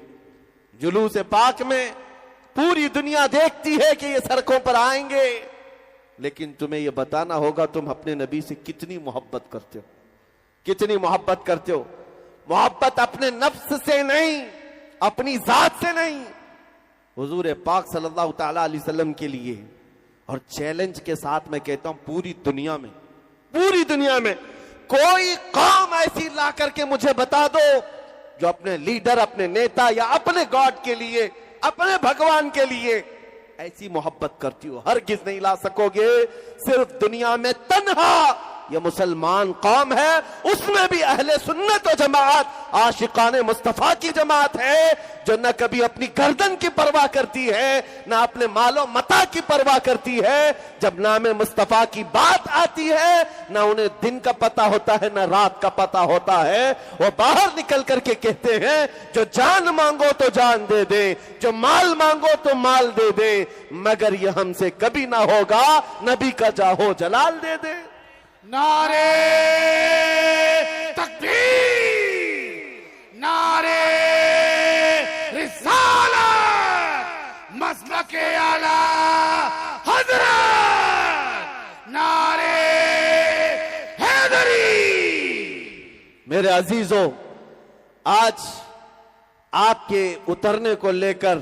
جلوس پاک میں پوری دنیا دیکھتی ہے کہ یہ سڑکوں پر آئیں گے, لیکن تمہیں یہ بتانا ہوگا تم اپنے نبی سے کتنی محبت کرتے ہو, کتنی محبت کرتے ہو. محبت اپنے نفس سے نہیں, اپنی ذات سے نہیں, حضور پاک صلی اللہ تعالی علیہ وسلم کے لیے. اور چیلنج کے ساتھ میں کہتا ہوں پوری دنیا میں کوئی قوم ایسی لا کر کے مجھے بتا دو جو اپنے لیڈر, اپنے نیتا یا اپنے گاڈ کے لیے, اپنے بھگوان کے لیے ایسی محبت کرتی ہو. ہرگز نہیں لا سکو گے. صرف دنیا میں تنہا یہ مسلمان قوم ہے، اس میں بھی اہل سنت و جماعت عاشقان مصطفیٰ کی جماعت ہے، جو نہ کبھی اپنی گردن کی پرواہ کرتی ہے نہ اپنے مال و متاع کی پرواہ کرتی ہے۔ جب نام مصطفیٰ کی بات آتی ہے نہ انہیں دن کا پتہ ہوتا ہے نہ رات کا پتہ ہوتا ہے، وہ باہر نکل کر کے کہتے ہیں جو جان مانگو تو جان دے دے، جو مال مانگو تو مال دے دے، مگر یہ ہم سے کبھی نہ ہوگا نبی کا جاہو جلال دے دے۔ نعرے تکبیر، نعرے رسالت، مسلک اعلی حضرت، نعرے حیدری۔ میرے عزیزوں، آج آپ کے اترنے کو لے کر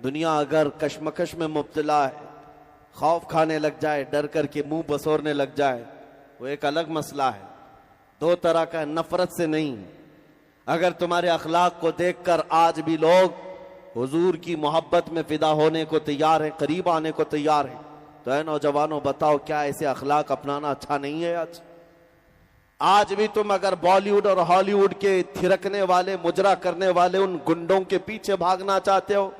دنیا اگر کشمکش میں مبتلا ہے، خوف کھانے لگ جائے، ڈر کر کے منہ بسورنے لگ جائے، وہ ایک الگ مسئلہ ہے، دو طرح کا، نفرت سے نہیں۔ اگر تمہارے اخلاق کو دیکھ کر آج بھی لوگ حضور کی محبت میں فدا ہونے کو تیار ہیں، قریب آنے کو تیار ہیں، تو اے نوجوانوں بتاؤ کیا ایسے اخلاق اپنانا اچھا نہیں ہے؟ آج بھی تم اگر بالی ووڈ اور ہالی ووڈ کے تھرکنے والے، مجرا کرنے والے ان گنڈوں کے پیچھے بھاگنا چاہتے ہو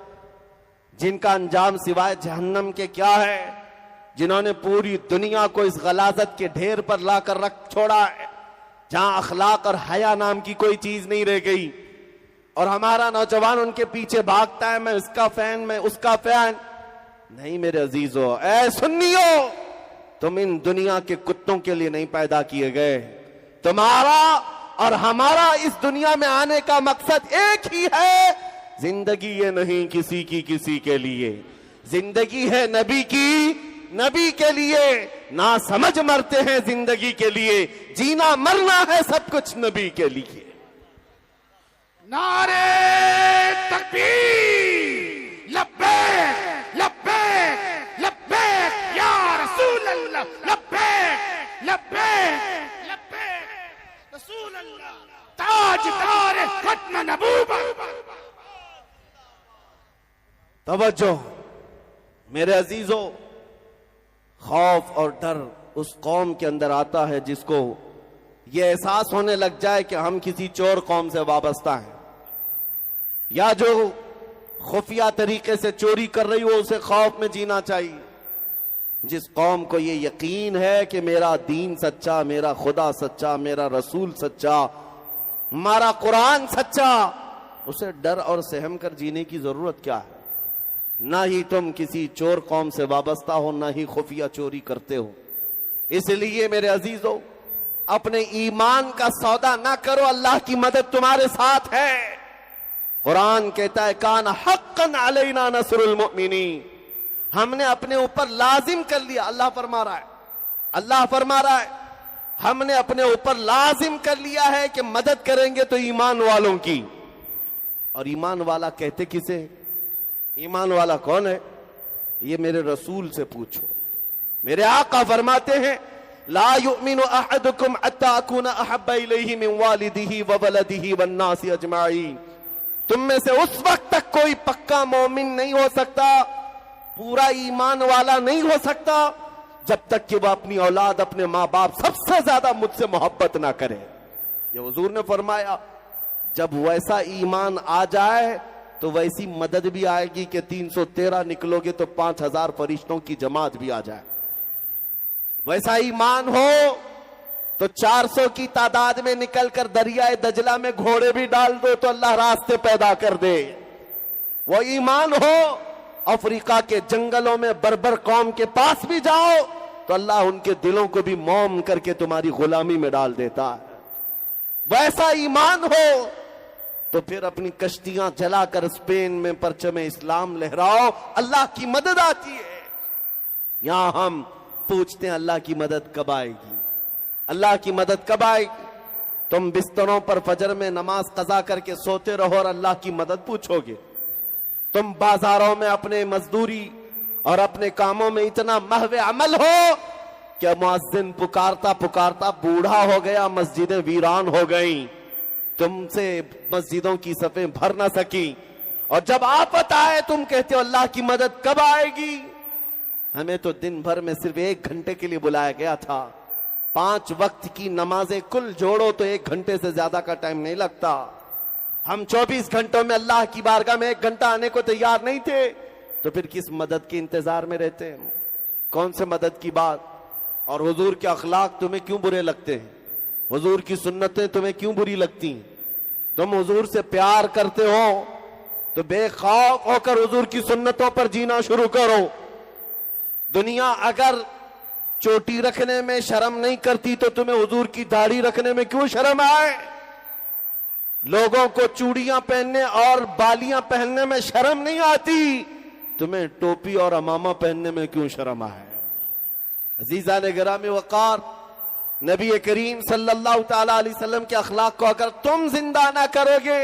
جن کا انجام سوائے جہنم کے کیا ہے، جنہوں نے پوری دنیا کو اس غلاظت کے ڈھیر پر لا کر رکھ چھوڑا ہے جہاں اخلاق اور حیا نام کی کوئی چیز نہیں رہ گئی، اور ہمارا نوجوان ان کے پیچھے بھاگتا ہے، میں اس کا فین، میں اس کا فین۔ نہیں میرے عزیزو، اے سنیو، تم ان دنیا کے کتوں کے لیے نہیں پیدا کیے گئے، تمہارا اور ہمارا اس دنیا میں آنے کا مقصد ایک ہی ہے، زندگی یہ نہیں کسی کی کسی کے لیے، زندگی ہے نبی کی، نبی کے لیے، نہ سمجھ مرتے ہیں زندگی کے لیے، جینا مرنا ہے سب کچھ نبی کے لیے۔ نعرے تکبیر، لبیک لبیک لبیک یا رسول اللہ، لبیک لبیک لبیک رسول اللہ، تاجدار ختم نبوت۔ توجہ میرے عزیزو، خوف اور ڈر اس قوم کے اندر آتا ہے جس کو یہ احساس ہونے لگ جائے کہ ہم کسی چور قوم سے وابستہ ہیں، یا جو خفیہ طریقے سے چوری کر رہی ہو اسے خوف میں جینا چاہیے۔ جس قوم کو یہ یقین ہے کہ میرا دین سچا، میرا خدا سچا، میرا رسول سچا، ہمارا قرآن سچا، اسے ڈر اور سہم کر جینے کی ضرورت کیا ہے؟ نہ ہی تم کسی چور قوم سے وابستہ ہو، نہ ہی خفیہ چوری کرتے ہو۔ اس لیے میرے عزیزو، اپنے ایمان کا سودا نہ کرو، اللہ کی مدد تمہارے ساتھ ہے۔ قرآن کہتا ہے کان حقا علینا نصر المؤمنین، ہم نے اپنے اوپر لازم کر لیا، اللہ فرما رہا ہے ہم نے اپنے اوپر لازم کر لیا ہے کہ مدد کریں گے تو ایمان والوں کی۔ اور ایمان والا کہتے کسے؟ ایمان والا کون ہے؟ یہ میرے رسول سے پوچھو۔ میرے آقا فرماتے ہیں لا یؤمن احدکم حتی اکون احب الیہ من والدہ وولدہ والناس اجمعین، تم میں سے اس وقت تک کوئی پکا مومن نہیں ہو سکتا، پورا ایمان والا نہیں ہو سکتا، جب تک کہ وہ اپنی اولاد، اپنے ماں باپ سب سے زیادہ مجھ سے محبت نہ کرے۔ یہ حضور نے فرمایا جب ویسا ایمان آ جائے تو ویسی مدد بھی آئے گی کہ 313 نکلو گے تو 5000 فرشتوں کی جماعت بھی آ جائے۔ ویسا ایمان ہو تو 400 کی تعداد میں نکل کر دریائے دجلہ میں گھوڑے بھی ڈال دو تو اللہ راستے پیدا کر دے۔ وہ ایمان ہو افریقہ کے جنگلوں میں بربر قوم کے پاس بھی جاؤ تو اللہ ان کے دلوں کو بھی موم کر کے تمہاری غلامی میں ڈال دیتا ہے۔ ویسا ایمان ہو تو پھر اپنی کشتیاں جلا کر اسپین میں پرچم اسلام لہراؤ، اللہ کی مدد آتی ہے۔ یہاں ہم پوچھتے ہیں اللہ کی مدد کب آئے گی؟ اللہ کی مدد کب آئے گی؟ تم بستروں پر فجر میں نماز قضا کر کے سوتے رہو اور اللہ کی مدد پوچھو گے؟ تم بازاروں میں اپنے مزدوری اور اپنے کاموں میں اتنا محو عمل ہو کہ مؤذن پکارتا پکارتا بوڑھا ہو گیا، مسجدیں ویران ہو گئیں، تم سے مسجدوں کی صفیں بھر نہ سکی، اور جب آفت آئے تم کہتے ہو اللہ کی مدد کب آئے گی؟ ہمیں تو دن بھر میں صرف 1 گھنٹے کے لیے بلایا گیا تھا، 5 وقت کی نمازیں کل جوڑو تو 1 گھنٹے سے زیادہ کا ٹائم نہیں لگتا. ہم 24 گھنٹوں میں اللہ کی بارگاہ میں 1 گھنٹہ آنے کو تیار نہیں تھے, تو پھر کس مدد کے انتظار میں رہتے ہیں؟ کون سے مدد کی بات؟ اور حضور کے اخلاق تمہیں کیوں برے لگتے ہیں؟ حضور کی سنتیں تمہیں کیوں بری لگتی ہیں؟ تم حضور سے پیار کرتے ہو تو بے خوف ہو کر حضور کی سنتوں پر جینا شروع کرو. دنیا اگر چوٹی رکھنے میں شرم نہیں کرتی تو تمہیں حضور کی داڑھی رکھنے میں کیوں شرم آئے؟ لوگوں کو چوڑیاں پہننے اور بالیاں پہننے میں شرم نہیں آتی, تمہیں ٹوپی اور امامہ پہننے میں کیوں شرم آئے؟ عزیزان گرامی وقار, نبی کریم صلی اللہ تعالی علیہ وسلم کے اخلاق کو اگر تم زندہ نہ کرو گے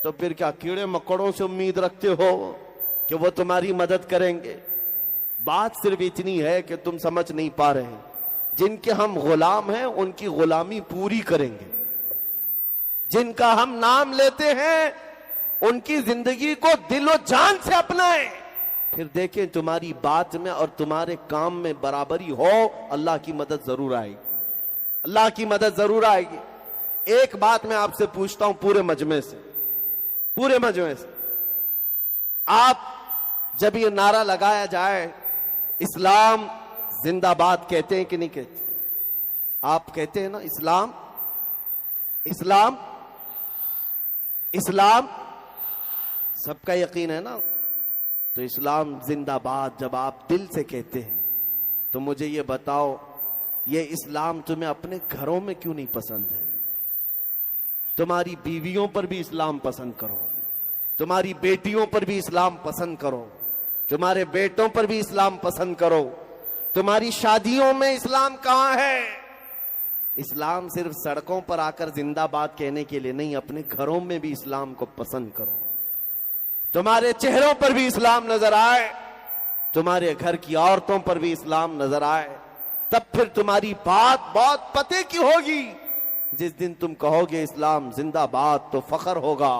تو پھر کیا کیڑے مکوڑوں سے امید رکھتے ہو کہ وہ تمہاری مدد کریں گے؟ بات صرف اتنی ہے کہ تم سمجھ نہیں پا رہے ہیں. جن کے ہم غلام ہیں ان کی غلامی پوری کریں گے. جن کا ہم نام لیتے ہیں ان کی زندگی کو دل و جان سے اپنائیں, پھر دیکھیں تمہاری بات میں اور تمہارے کام میں برابری ہو, اللہ کی مدد ضرور آئے گی. اللہ کی مدد ضرور آئے گی. ایک بات میں آپ سے پوچھتا ہوں پورے مجمع سے, آپ جب یہ نعرہ لگایا جائے اسلام زندہ باد کہتے ہیں کہ نہیں کہتے؟ آپ کہتے ہیں نا اسلام اسلام اسلام, سب کا یقین ہے نا. تو اسلام زندہ باد جب آپ دل سے کہتے ہیں تو مجھے یہ بتاؤ, یہ اسلام تمہیں اپنے گھروں میں کیوں نہیں پسند ہے؟ تمہاری بیویوں پر بھی اسلام پسند کرو, تمہاری بیٹیوں پر بھی اسلام پسند کرو, تمہارے بیٹوں پر بھی اسلام پسند کرو. تمہاری شادیوں میں اسلام کہاں ہے؟ اسلام صرف سڑکوں پر آ کر زندہ باد کہنے کے لیے نہیں, اپنے گھروں میں بھی اسلام کو پسند کرو. تمہارے چہروں پر بھی اسلام نظر آئے, تمہارے گھر کی عورتوں پر بھی اسلام نظر آئے, تب پھر تمہاری بات بہت پتے کی ہوگی. جس دن تم کہو گے اسلام زندہ باد تو فخر ہوگا,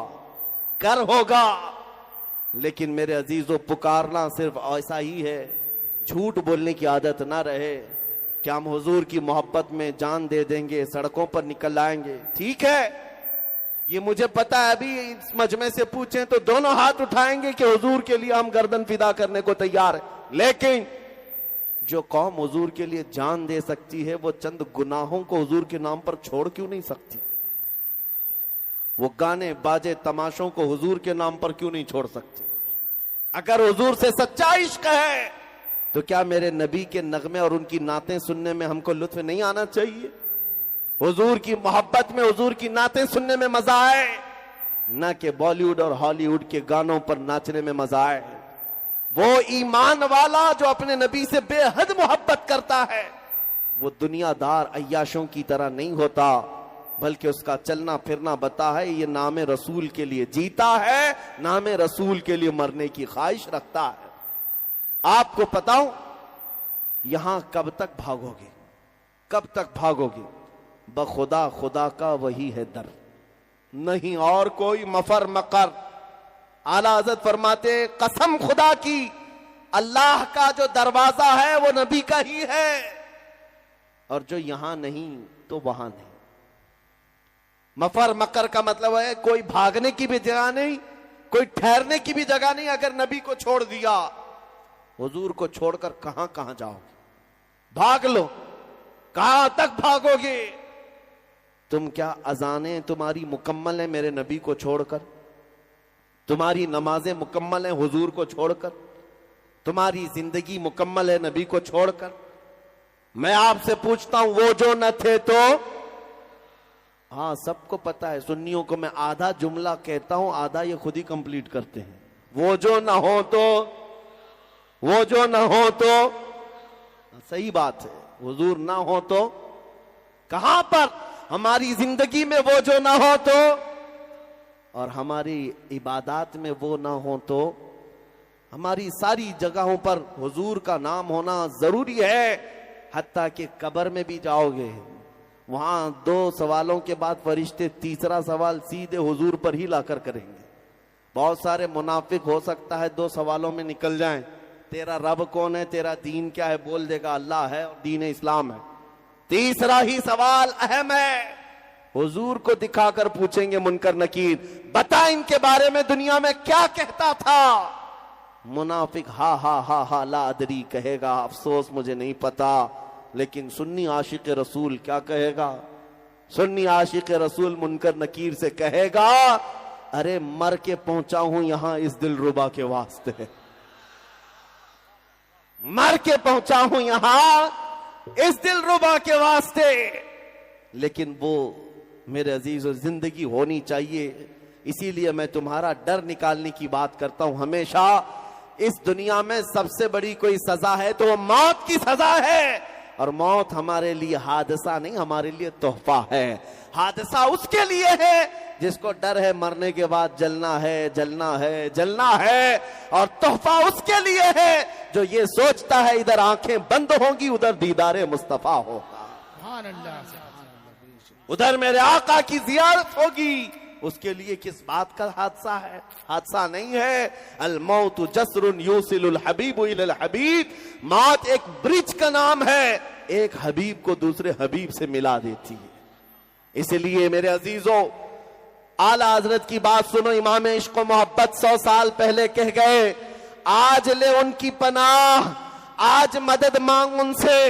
گر ہوگا. لیکن میرے عزیزو, پکارنا صرف ایسا ہی ہے, جھوٹ بولنے کی عادت نہ رہے کہ ہم حضور کی محبت میں جان دے دیں گے, سڑکوں پر نکل آئیں گے. ٹھیک ہے, یہ مجھے پتا ہے, ابھی اس مجمع سے پوچھیں تو دونوں ہاتھ اٹھائیں گے کہ حضور کے لیے ہم گردن فدا کرنے کو تیار ہیں. لیکن جو قوم حضور کے لیے جان دے سکتی ہے وہ چند گناہوں کو حضور کے نام پر چھوڑ کیوں نہیں سکتی؟ وہ گانے باجے تماشوں کو حضور کے نام پر کیوں نہیں چھوڑ سکتی؟ اگر حضور سے سچا عشق ہے تو کیا میرے نبی کے نغمے اور ان کی نعتیں سننے میں ہم کو لطف نہیں آنا چاہیے؟ حضور کی محبت میں حضور کی نعتیں سننے میں مزہ آئے, نہ کہ بالی ووڈ اور ہالی ووڈ کے گانوں پر ناچنے میں مزہ آئے. وہ ایمان والا جو اپنے نبی سے بے حد محبت کرتا ہے وہ دنیا دار عیاشوں کی طرح نہیں ہوتا, بلکہ اس کا چلنا پھرنا بتا ہے یہ نام رسول کے لیے جیتا ہے, نام رسول کے لیے مرنے کی خواہش رکھتا ہے. آپ کو بتاؤں یہاں کب تک بھاگو گے؟ کب تک بھاگو گے؟ بخدا خدا کا وہی ہے در, نہیں اور کوئی مفر مقر. اعلیٰ حضرت فرماتے قسم خدا کی اللہ کا جو دروازہ ہے وہ نبی کا ہی ہے, اور جو یہاں نہیں تو وہاں نہیں. مفر مکر کا مطلب ہے کوئی بھاگنے کی بھی جگہ نہیں, کوئی ٹھہرنے کی بھی جگہ نہیں. اگر نبی کو چھوڑ دیا, حضور کو چھوڑ کر کہاں کہاں جاؤ گے؟ بھاگ لو, کہاں تک بھاگو گے؟ تم کیا اذانیں تمہاری مکمل ہیں میرے نبی کو چھوڑ کر؟ تمہاری نمازیں مکمل ہیں حضور کو چھوڑ کر؟ تمہاری زندگی مکمل ہے نبی کو چھوڑ کر؟ میں آپ سے پوچھتا ہوں, وہ جو نہ تھے تو, ہاں سب کو پتا ہے, سنیوں کو میں آدھا جملہ کہتا ہوں, آدھا یہ خود ہی کمپلیٹ کرتے ہیں. وہ جو نہ ہو تو, وہ جو نہ ہو تو, صحیح بات ہے, حضور نہ ہو تو کہاں پر؟ ہماری زندگی میں وہ جو نہ ہو تو, اور ہماری عبادات میں وہ نہ ہو تو, ہماری ساری جگہوں پر حضور کا نام ہونا ضروری ہے. حتیٰ کہ قبر میں بھی جاؤ گے, وہاں 2 سوالوں کے بعد فرشتے تیسرا سوال سیدھے حضور پر ہی لا کر کریں گے. بہت سارے منافق ہو سکتا ہے 2 سوالوں میں نکل جائیں, تیرا رب کون ہے, تیرا دین کیا ہے, بول دے گا اللہ ہے اور دین اسلام ہے. تیسرا ہی سوال اہم ہے، حضور کو دکھا کر پوچھیں گے منکر نکیر، بتا ان کے بارے میں دنیا میں کیا کہتا تھا؟ منافق ہا ہا ہا ہا لا ادری کہے گا، افسوس مجھے نہیں پتا۔ لیکن سنی عاشق رسول کیا کہے گا؟ سنی عاشق رسول منکر نکیر سے کہے گا، ارے مر کے پہنچا ہوں یہاں اس دلربا کے واسطے، مر کے پہنچا ہوں یہاں اس دلربا کے واسطے۔ لیکن وہ میرے عزیز و زندگی ہونی چاہیے، اسی لیے میں تمہارا ڈر نکالنے کی بات کرتا ہوں ہمیشہ۔ اس دنیا میں سب سے بڑی کوئی سزا ہے تو وہ موت کی سزا ہے، اور موت ہمارے لیے حادثہ نہیں، ہمارے لیے تحفہ ہے۔ حادثہ اس کے لیے ہے جس کو ڈر ہے مرنے کے بعد جلنا ہے جلنا ہے جلنا ہے، اور تحفہ اس کے لیے ہے جو یہ سوچتا ہے ادھر آنکھیں بند ہوں گی ادھر دیدار مصطفیٰ ہوگا، سبحان اللہ، ادھر میرے آقا کی زیارت ہوگی۔ اس کے لیے کس بات کا حادثہ ہے؟ حادثہ نہیں ہے۔ الموت جسر یوصل الحبیب الی الحبیب، موت ایک برج کا نام ہے، ایک حبیب کو دوسرے حبیب سے ملا دیتی ہے۔ اس لیے میرے عزیزوں، اعلیٰ حضرت کی بات سنو، امام عشق و محبت 100 سال پہلے کہہ گئے، آج لے ان کی پناہ، آج مدد مانگ ان سے،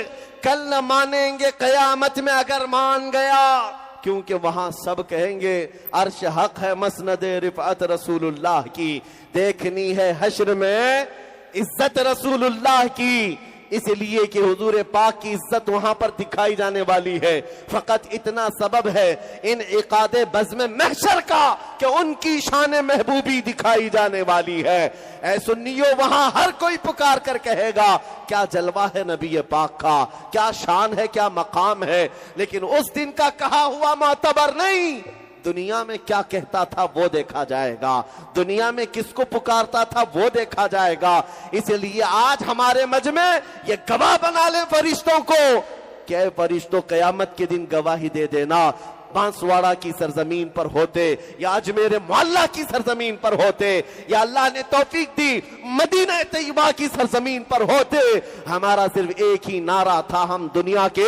کل نہ مانیں گے قیامت میں اگر مان گیا، کیونکہ وہاں سب کہیں گے عرش حق ہے مسند رفعت رسول اللہ کی، دیکھنی ہے حشر میں عزت رسول اللہ کی، اس لیے کہ حضور پاک کی عزت وہاں پر دکھائی جانے والی ہے۔ فقط اتنا سبب ہے انعقاد بزم محشر کا کہ ان کی شان محبوبی دکھائی جانے والی ہے۔ اے سنیو، وہاں ہر کوئی پکار کر کہے گا کیا جلوہ ہے نبی پاک کا، کیا شان ہے، کیا مقام ہے، لیکن اس دن کا کہا ہوا معتبر نہیں۔ دنیا میں کیا کہتا تھا وہ دیکھا جائے گا، دنیا میں کس کو پکارتا تھا وہ دیکھا جائے گا۔ اس لیے آج ہمارے مجمع یہ گواہ بنا لیں فرشتوں کو کہ اے فرشتوں، قیامت کے دن گواہی دے دینا، بانسواڑہ کی سرزمین پر ہوتے یا اجمیر معلیٰ کی سرزمین پر ہوتے یا اللہ نے توفیق دی مدینہ طیبہ کی سرزمین پر ہوتے، ہمارا صرف ایک ہی نعرہ تھا، ہم دنیا کے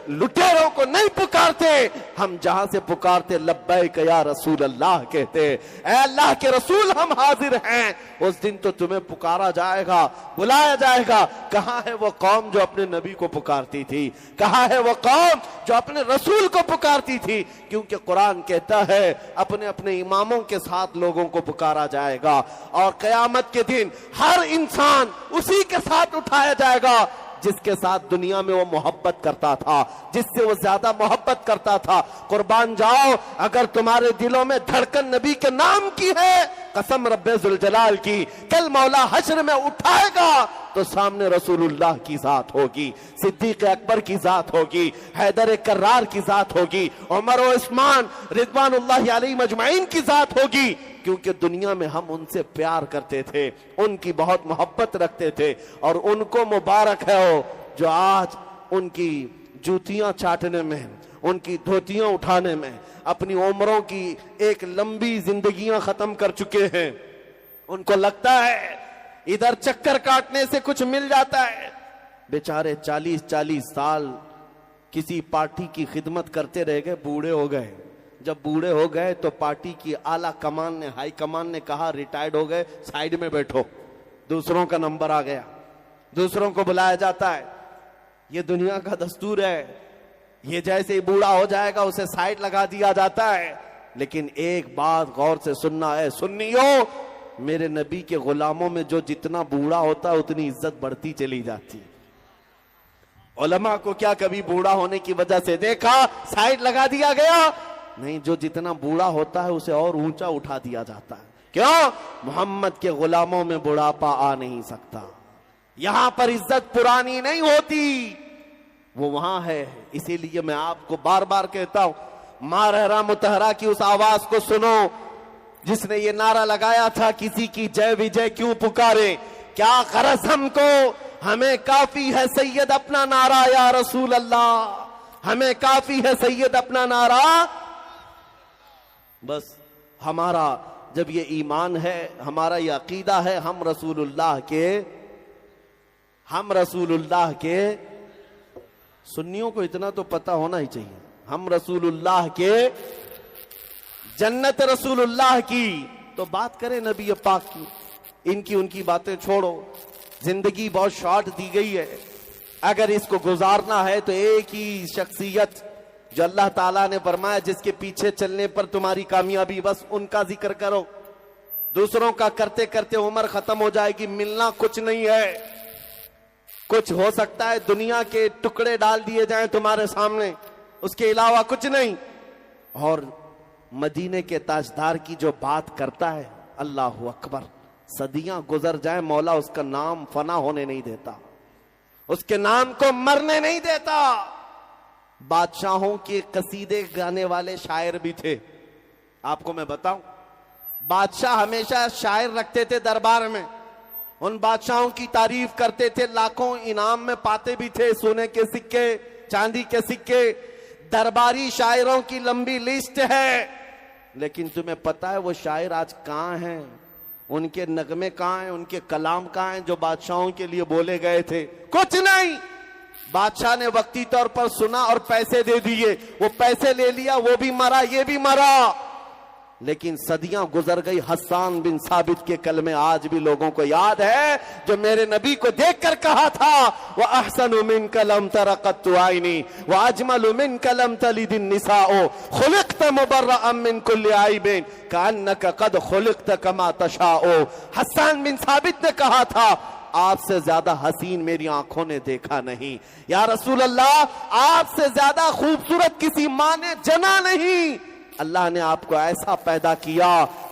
لٹیروں کو نہیں پکارتے، ہم جہاں سے پکارتے لبیک یا رسول اللہ کہتے، اے اللہ کے رسول ہم حاضر ہیں۔ اس دن تو تمہیں پکارا جائے گا، بلایا جائے گا۔ کہاں ہے وہ قوم جو اپنے نبی کو پکارتی تھی؟ کہاں ہے وہ قوم جو اپنے رسول کو پکارتی تھی؟ کیونکہ قرآن کہتا ہے اپنے اپنے اماموں کے ساتھ لوگوں کو پکارا جائے گا، اور قیامت کے دن ہر انسان اسی کے ساتھ اٹھایا جائے گا جس کے ساتھ دنیا میں وہ محبت کرتا تھا، جس سے وہ زیادہ محبت کرتا تھا۔ قربان جاؤ، اگر تمہارے دلوں میں دھڑکن نبی کے نام کی ہے، قسم رب ذوالجلال کی، کل مولا حشر میں اٹھائے گا تو سامنے رسول اللہ کی ذات ہوگی، صدیق اکبر کی ذات ہوگی، حیدر کرار کی ذات ہوگی، عمر و عثمان رضوان اللہ علیہ مجمعین کی ذات ہوگی، کیونکہ دنیا میں ہم ان سے پیار کرتے تھے، ان کی بہت محبت رکھتے تھے، اور ان کو مبارک ہے ہو جو آج ان کی جوتیاں چاٹنے میں، ان کی دھوتیاں اٹھانے میں اپنی عمروں کی ایک لمبی زندگیاں ختم کر چکے ہیں۔ ان کو لگتا ہے ادھر چکر کاٹنے سے کچھ مل جاتا ہے، بیچارے 40 سال کسی پارٹی کی خدمت کرتے رہ گئے، بوڑھے ہو گئے۔ جب بوڑھے ہو گئے تو پارٹی کی اعلیٰ کمان نے، ہائی کمان نے کہا ریٹائرڈ ہو گئے، سائیڈ میں بیٹھو، دوسروں کا نمبر آ گیا، دوسروں کو بلایا جاتا ہے۔ یہ دنیا کا دستور ہے، یہ جیسے ہی بوڑھا ہو جائے گا اسے سائیڈ لگا دیا جاتا ہے۔ لیکن ایک بات غور سے سننا ہے سنیو، میرے نبی کے غلاموں میں جو جتنا بوڑھا ہوتا ہے اتنی عزت بڑھتی چلی جاتی۔ علماء کو کیا کبھی بوڑھا ہونے کی وجہ سے دیکھا سائیڈ لگا دیا گیا؟ نہیں، جو جتنا بوڑھا ہوتا ہے اسے اور اونچا اٹھا دیا جاتا ہے۔ کیوں؟ محمد کے غلاموں میں بڑھاپا آ نہیں سکتا، یہاں پر عزت پرانی نہیں ہوتی، وہ وہاں ہے۔ اسی لیے میں آپ کو بار بار کہتا ہوں، ماں رحرا متحرہ کی اس آواز کو سنو جس نے یہ نعرہ لگایا تھا، کسی کی جے وجے کیوں پکارے، کیا غرض ہم کو، ہمیں کافی ہے سید اپنا نعرہ یا رسول اللہ، ہمیں کافی ہے سید اپنا نعرہ۔ بس ہمارا جب یہ ایمان ہے، ہمارا یہ عقیدہ ہے، ہم رسول اللہ کے سنیوں کو اتنا تو پتہ ہونا ہی چاہیے، ہم رسول اللہ کے، جنت رسول اللہ کی، تو بات کریں نبی پاک کی، ان کی باتیں چھوڑو۔ زندگی بہت شارٹ دی گئی ہے، اگر اس کو گزارنا ہے تو ایک ہی شخصیت جو اللہ تعالیٰ نے فرمایا جس کے پیچھے چلنے پر تمہاری کامیابی، بس ان کا ذکر کرو۔ دوسروں کا کرتے کرتے عمر ختم ہو جائے گی، ملنا کچھ نہیں ہے۔ کچھ ہو سکتا ہے دنیا کے ٹکڑے ڈال دیے جائیں تمہارے سامنے، اس کے علاوہ کچھ نہیں۔ اور مدینے کے تاجدار کی جو بات کرتا ہے، اللہ اکبر، صدیاں گزر جائیں مولا اس کا نام فنا ہونے نہیں دیتا، اس کے نام کو مرنے نہیں دیتا۔ بادشاہوں کے قصیدے گانے والے شاعر بھی تھے، آپ کو میں بتاؤں، بادشاہ ہمیشہ شاعر رکھتے تھے دربار میں، ان بادشاہوں کی تعریف کرتے تھے، لاکھوں انعام میں پاتے بھی تھے، سونے کے سکے، چاندی کے سکے، درباری شاعروں کی لمبی لسٹ ہے۔ لیکن تمہیں پتا ہے وہ شاعر آج کہاں ہیں؟ ان کے نغمے کہاں ہیں؟ ان کے کلام کہاں ہیں جو بادشاہوں کے لیے بولے گئے تھے؟ کچھ نہیں۔ بادشاہ نے وقتی طور پر سنا اور پیسے دے دیے، وہ پیسے لے لیا، وہ بھی مرا، یہ بھی مرا۔ لیکن صدیاں گزر گئی، حسان بن ثابت کے کلمے آج بھی لوگوں کو یاد ہے، جو میرے نبی کو دیکھ کر کہا تھا، وَأَحْسَنُ مِنْكَ لَمْ تَرَ قَطُّ عَيْنِي وَأَجْمَلُ مِنْكَ لَمْ تَلِدِ النِّسَاءُ خُلِقْتَ مُبَرَّأً مِنْ كُلِّ عَيْبٍ كَأَنَّكَ قَدْ خُلِقْتَ كَمَا تَشَاءُ۔ حسان بن ثابت نے کہا تھا، آپ سے زیادہ حسین میری آنکھوں نے دیکھا نہیں، یا رسول اللہ آپ سے زیادہ خوبصورت کسی ماں نے جنا نہیں۔ اللہ نے آپ کو ایسا پیدا کیا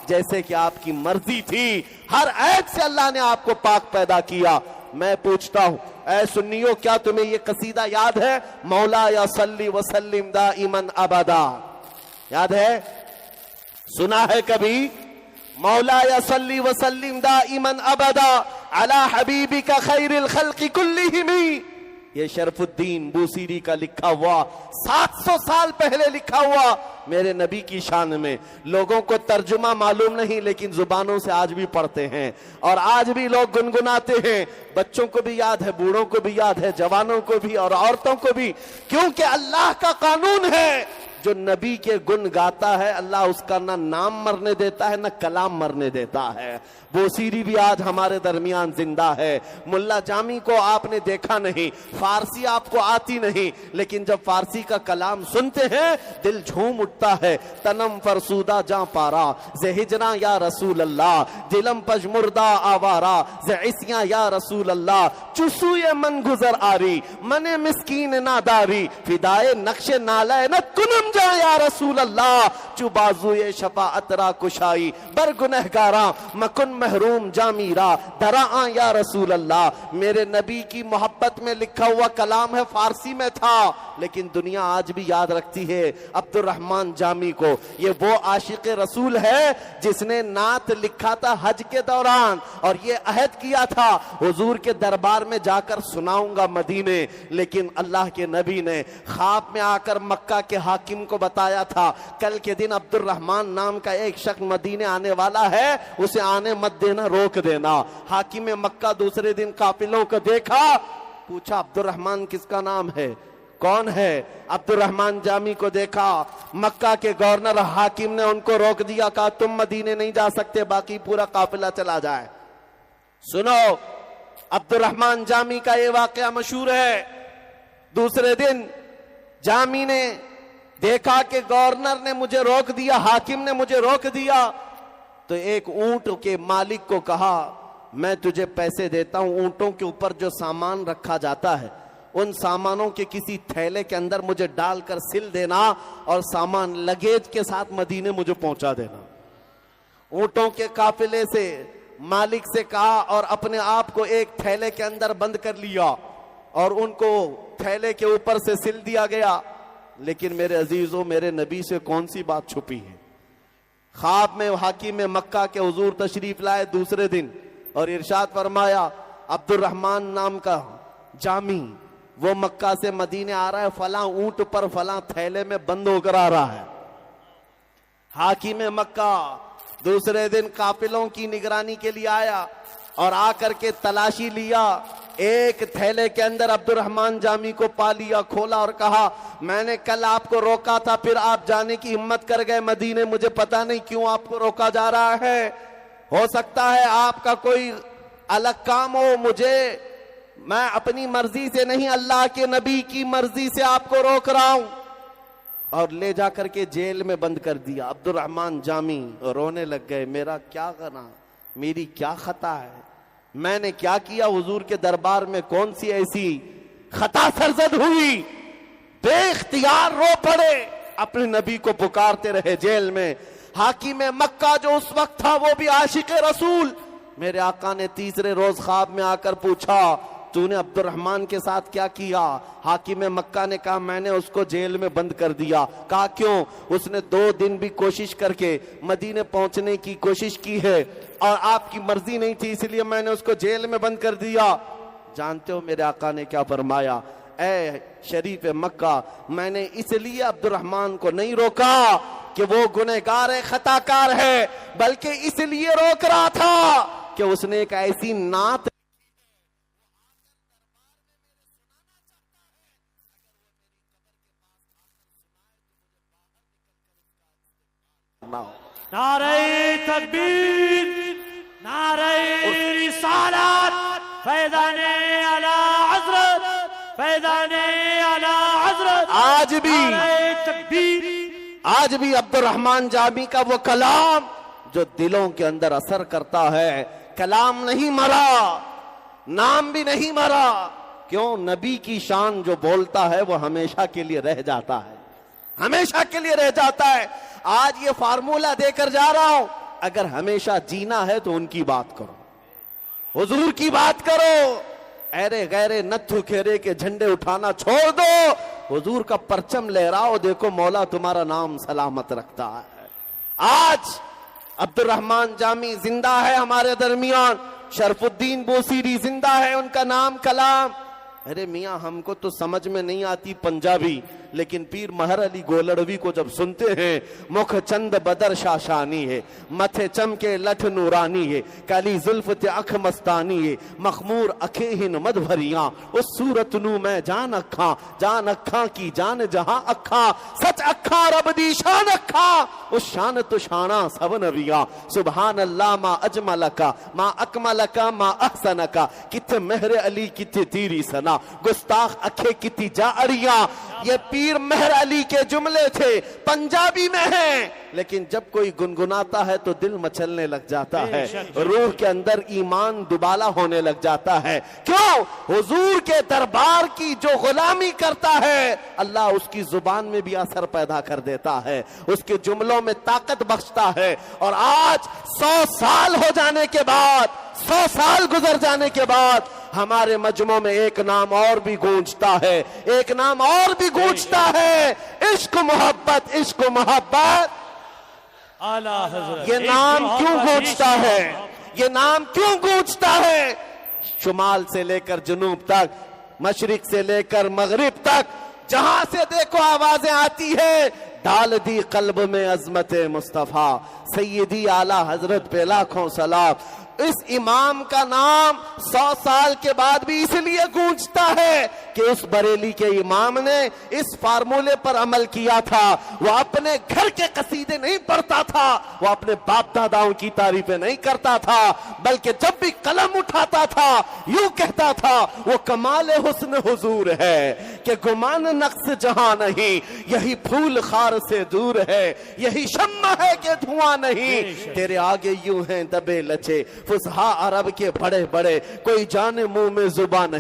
جیسے کہ آپ کی مرضی تھی، ہر عیب سے اللہ نے آپ کو پاک پیدا کیا۔ میں پوچھتا ہوں اے سنیو، کیا تمہیں یہ قصیدہ یاد ہے؟ مولا یا صلی وسلم دائماً ابدا، یاد ہے؟ سنا ہے کبھی؟ مولا یا صلی وسلم دائماً ابدا علی حبیبک خیر الخلق کلہم۔ یہ شرف الدین بوسیری کا لکھا ہوا، 700 سال پہلے لکھا ہوا میرے نبی کی شان میں۔ لوگوں کو ترجمہ معلوم نہیں، لیکن زبانوں سے آج بھی پڑھتے ہیں اور آج بھی لوگ گنگناتے ہیں۔ بچوں کو بھی یاد ہے، بوڑھوں کو بھی یاد ہے، جوانوں کو بھی اور عورتوں کو بھی، کیونکہ اللہ کا قانون ہے، جو نبی کے گن گاتا ہے اللہ اس کا نہ نام مرنے دیتا ہے نہ کلام مرنے دیتا ہے۔ بوسیری بھی آج ہمارے درمیان زندہ ہے۔ ملا جامی کو آپ نے دیکھا نہیں، فارسی آپ کو آتی نہیں، لیکن جب فارسی کا کلام سنتے ہیں دل جھوم اٹھتا ہے۔ تنم فرسودہ جاں پارا ز ہجراں یا رسول اللہ، دلم پجمردہ آوارا ز عصیاں یا رسول اللہ، چسوئے من گزر آری من مسکین ناداری، فدائے نقش نالے نہ کنم جا یا رسول اللہ، چو بازوئے شفاعت را کشائی بر گنہگاراں مکن محروم جامیرا دراں یا رسول اللہ۔ میرے نبی کی محبت میں لکھا ہوا کلام ہے، فارسی میں تھا، لیکن دنیا آج بھی یاد رکھتی ہے عبد الرحمن جامی کو۔ یہ وہ عاشق رسول ہے جس نے نعت لکھا تھا حج کے دوران، اور یہ عہد کیا تھا حضور کے دربار میں جا کر سناؤں گا مدینے، لیکن اللہ کے نبی نے خواب میں آ کر مکہ کے حاکم کو بتایا تھا کل کے دن عبد الرحمن نام کا ایک شخص مدینے آنے والا ہے، اسے آنے مت دینا، روک دینا۔ حاکم مکہ دوسرے دن قافلوں کو دیکھا، پوچھا عبد الرحمن کس کا نام ہے، کون ہے؟ عبد الرحمن جامی کو دیکھا، مکہ کے گورنر حاکم نے ان کو روک دیا، کہا تم مدینے نہیں جا سکتے، باقی پورا قافلہ چلا جائے۔ سنو، عبد الرحمن جامی کا یہ واقعہ مشہور ہے۔ دوسرے دن جامی نے دیکھا کہ گورنر نے مجھے روک دیا، حاکم نے مجھے روک دیا، تو ایک اونٹ کے مالک کو کہا میں تجھے پیسے دیتا ہوں، اونٹوں کے اوپر جو سامان رکھا جاتا ہے ان سامانوں کے کسی تھیلے کے اندر مجھے ڈال کر سل دینا اور سامان لگیج کے ساتھ مدینے مجھے پہنچا دینا۔ اونٹوں کے قافلے سے مالک سے کہا اور اپنے آپ کو ایک تھیلے کے اندر بند کر لیا اور ان کو تھیلے کے اوپر سے سل دیا گیا۔ لیکن میرے عزیزوں، میرے نبی سے کون سی بات چھپی ہے؟ خواب میں حاکم مکہ کے حضور تشریف لائے دوسرے دن اور ارشاد فرمایا عبد الرحمن نام کا جامی وہ مکہ سے مدینے آ رہا ہے، فلاں اونٹ پر فلاں تھیلے میں بند ہو کر آ رہا ہے۔ حاکم مکہ دوسرے دن قافلوں کی نگرانی کے لیے آیا اور آ کر کے تلاشی لیا ایک تھیلے کے اندر عبد الرحمن جامی کو پا لیا، کھولا اور کہا میں نے کل آپ کو روکا تھا، پھر آپ جانے کی ہمت کر گئے مدینے، مجھے پتا نہیں کیوں آپ کو روکا جا رہا ہے، ہو سکتا ہے آپ کا کوئی الگ کام ہو، میں اپنی مرضی سے نہیں اللہ کے نبی کی مرضی سے آپ کو روک رہا ہوں، اور لے جا کر کے جیل میں بند کر دیا۔ عبد الرحمن جامی رونے لگ گئے، میرا کیا گناہ، میری کیا خطا ہے، میں نے کیا کیا، حضور کے دربار میں کون سی ایسی خطا سرزد ہوئی، بے اختیار رو پڑے، اپنے نبی کو پکارتے رہے جیل میں۔ حاکم مکہ جو اس وقت تھا وہ بھی عاشق رسول، میرے آقا نے تیسرے روز خواب میں آ کر پوچھا تو نے عبد الرحمن کے ساتھ کیا کیا؟ حاکم مکہ نے کہا میں نے اس کو جیل میں بند کر دیا۔ کہا کیوں؟ اس نے 2 دن بھی کوشش کر کے مدینے پہنچنے کی کوشش کی ہے اور آپ کی مرضی نہیں تھی، اس لیے میں نے اس کو جیل میں بند کر دیا۔ جانتے ہو میرے آقا نے کیا فرمایا؟ اے شریف مکہ، میں نے اس لیے عبد الرحمن کو نہیں روکا کہ وہ گنہگار خطا کار ہے، بلکہ اس لیے روک رہا تھا کہ اس نے ایک ایسی نعت نعرہ تکبیر، نعرہ رسالت، فیضان اعلی حضرت، فیضان اعلی حضرت، آج بھی عبد الرحمن جامی کا وہ کلام جو دلوں کے اندر اثر کرتا ہے، کلام نہیں مرا، نام بھی نہیں مرا، کیوں؟ نبی کی شان جو بولتا ہے وہ ہمیشہ کے لیے رہ جاتا ہے، ہمیشہ کے لیے رہ جاتا ہے۔ آج یہ فارمولہ دے کر جا رہا ہوں، اگر ہمیشہ جینا ہے تو ان کی بات کرو، حضور کی بات کرو، ایرے غیرے نتھو کھیرے کے جھنڈے اٹھانا چھوڑ دو، حضور کا پرچم لہراؤ، دیکھو مولا تمہارا نام سلامت رکھتا ہے۔ آج عبد الرحمن جامی زندہ ہے ہمارے درمیان، شرف الدین بوسیری زندہ ہے، ان کا نام کلام۔ ارے میاں ہم کو تو سمجھ میں نہیں آتی پنجابی، لیکن پیر مہر علی گولڑوی کو جب سنتے ہیں، مکھ چند بدر شاشانی ہے، متھے چمکے لٹھ نورانی ہے، کالی زلف تے اکھ مستانی ہے، مخمور اکھے ہن مد بھریاں، اس صورت نو میں جان اکھاں کی جان جہاں اکھاں، سچ اکھاں رب دی شان اکھاں، اس شان تو شاناں سب نبیاں، سبحان اللہ ما اجملکا ما اکملکا ما احسنکا، کتھے مہر علی کتھے تیری سنا، گستاخ اکھے کتھی جا اڑیاں۔ یہ پیر مہر علی کے جملے تھے، پنجابی میں ہیں، لیکن جب کوئی گنگناتا ہے تو دل مچلنے لگ جاتا ہے، روح کے اندر ایمان دوبالا ہونے لگ جاتا ہے۔ کیوں؟ حضور کے دربار کی جو غلامی کرتا ہے، اللہ اس کی زبان میں بھی اثر پیدا کر دیتا ہے، اس کے جملوں میں طاقت بخشتا ہے۔ اور آج 100 سال ہو جانے کے بعد، 100 سال گزر جانے کے بعد ہمارے مجمع میں ایک نام اور بھی گونجتا ہے، ایک نام اور بھی گونجتا ہے، عشق محبت، عشق محبت۔ اعلی حضرت یہ نام کیوں گونجتا ہے؟ یہ نام کیوں گونجتا ہے؟ شمال سے لے کر جنوب تک، مشرق سے لے کر مغرب تک، جہاں سے دیکھو آوازیں آتی ہے، ڈال دی قلب میں عظمت مصطفیٰ، سیدی اعلی حضرت پہ لاکھوں سلام۔ اس امام کا نام 100 سال کے بعد بھی اس لیے گونجتا ہے کہ اس بریلی کے امام نے اس فارمولے پر عمل کیا تھا۔ وہ اپنے گھر کے قصیدے نہیں پڑھتا تھا، وہ اپنے باپ داداؤں کی تعریفیں نہیں کرتا تھا، بلکہ جب بھی قلم اٹھاتا تھا یوں کہتا تھا وہ کمال حسن حضور ہے کہ گمان نقص جہاں نہیں، یہی پھول خار سے دور ہے، یہی شمع ہے کہ دھواں نہیں، تیرے آگے یوں ہیں دبے لچے فصحا عرب کے بڑے بڑے، کوئی جان منہ میں زبان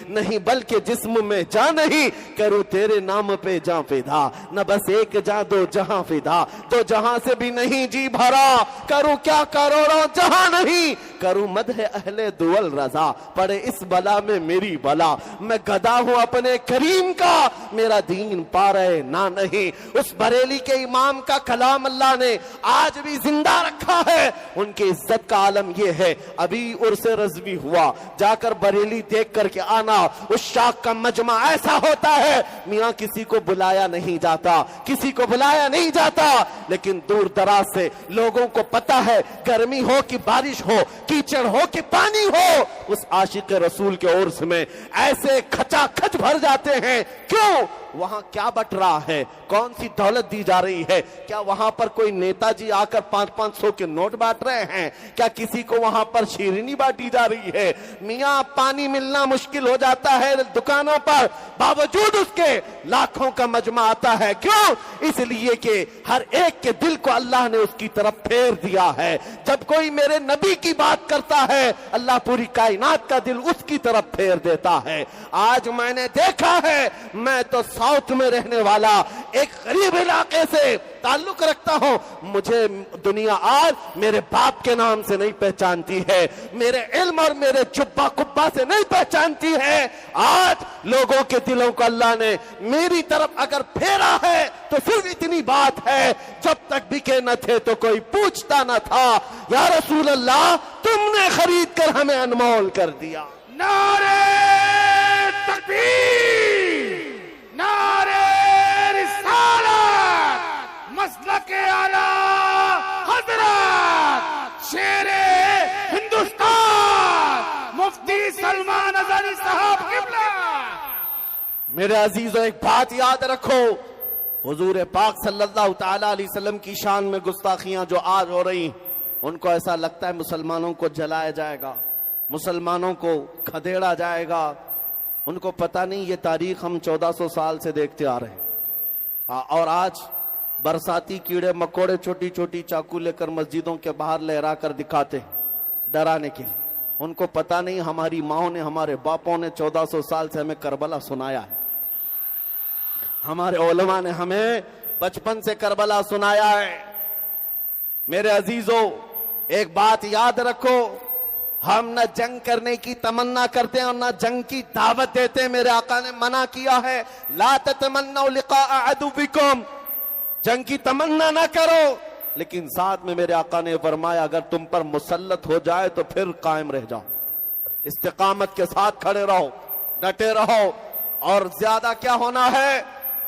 نہیں بلکہ جسم میں جان نہیں، کرو تیرے نام پہ جاں فدا، نہ بس ایک جاں دو جہاں فدا، دو جہاں سے بھی نہیں جی بھرا، کروں کیا کروڑوں جہاں نہیں، کروں مدح اہل دول رضا، پڑے اس بلا میں میری بلا، میں گدا ہوں اپنے کریم کا، میرا دین پا رہے نہ نہیں۔ اس بریلی کے امام کا کلام اللہ نے آج بھی زندہ رکھا ہے، ان کی عزت کا عالم یہ ہے ابھی عرس رضوی ہوا, جا کر بریلی دیکھ کر کے آنا. اس شاخ کا مجمع ایسا ہوتا ہے میاں کسی کو بلایا نہیں جاتا, کسی کو بلایا نہیں جاتا, لیکن دور دراز سے لوگوں کو پتا ہے گرمی ہو کہ بارش ہو, کیچڑ ہو کہ پانی ہو, اس عاشق رسول کے عرس میں ایسے کھچا کھچ بھر جاتے ہیں. کیوں؟ وہاں کیا بٹ رہا ہے, کون سی دولت دی جا رہی ہے؟ کیا وہاں پر کوئی نیتا جی آ کر 500 کے نوٹ بانٹ رہے ہیں؟ کیا کسی کو وہاں پر شیرینی بانٹی جا رہی ہے؟ میاں پانی ملنا مشکل ہو جاتا ہے دکانوں پر, باوجود اس کے لاکھوں کا مجمع آتا ہے. کیوں؟ اس لیے کہ ہر ایک کے دل کو اللہ نے اس کی طرف پھیر دیا ہے. جب کوئی میرے نبی کی بات کرتا ہے اللہ پوری کائنات کا دل اس کی طرف پھیر دیتا ہے. آج میں نے دیکھا ہے, میں تو ساؤتھ میں رہنے والا ایک غریب علاقے سے تعلق رکھتا ہوں, مجھے دنیا آج میرے باپ کے نام سے نہیں پہچانتی ہے, میرے علم اور میرے جبہ کبا سے نہیں پہچانتی ہے. آج لوگوں کے دلوں کو اللہ نے میری طرف اگر پھیرا ہے تو صرف اتنی بات ہے, جب تک بکے نہ تھے تو کوئی پوچھتا نہ تھا, یا رسول اللہ تم نے خرید کر ہمیں انمول کر دیا. نعرہ تکبیر, نعرہ رسالت, مسلک اعلی حضرت شیر ہندوستان مفتی سلمان ازاری صاحب قبلہ. میرے عزیزوں ایک بات یاد رکھو, حضور پاک صلی اللہ تعالی علیہ وسلم کی شان میں گستاخیاں جو آج ہو رہی ہیں, ان کو ایسا لگتا ہے مسلمانوں کو جلایا جائے گا, مسلمانوں کو کھدیڑا جائے گا. ان کو پتہ نہیں یہ تاریخ ہم 1400 سال سے دیکھتے آ رہے ہیں, اور آج برساتی کیڑے مکوڑے چھوٹی چھوٹی چاقو لے کر مسجدوں کے باہر لہرا کر دکھاتے ہیں ڈرانے کے لیے. ان کو پتہ نہیں ہماری ماؤں نے, ہمارے باپوں نے 1400 سال سے ہمیں کربلا سنایا ہے, ہمارے علماء نے ہمیں بچپن سے کربلا سنایا ہے. میرے عزیزوں ایک بات یاد رکھو, ہم نہ جنگ کرنے کی تمنا کرتے ہیں اور نہ جنگ کی دعوت دیتے ہیں. میرے آقا نے منع کیا ہے, لا تتمنوا لقاء عدوکم, جنگ کی تمنا نہ کرو, لیکن ساتھ میں میرے آقا نے فرمایا اگر تم پر مسلط ہو جائے تو پھر قائم رہ جاؤ, استقامت کے ساتھ کھڑے رہو, ڈٹے رہو. اور زیادہ کیا ہونا ہے,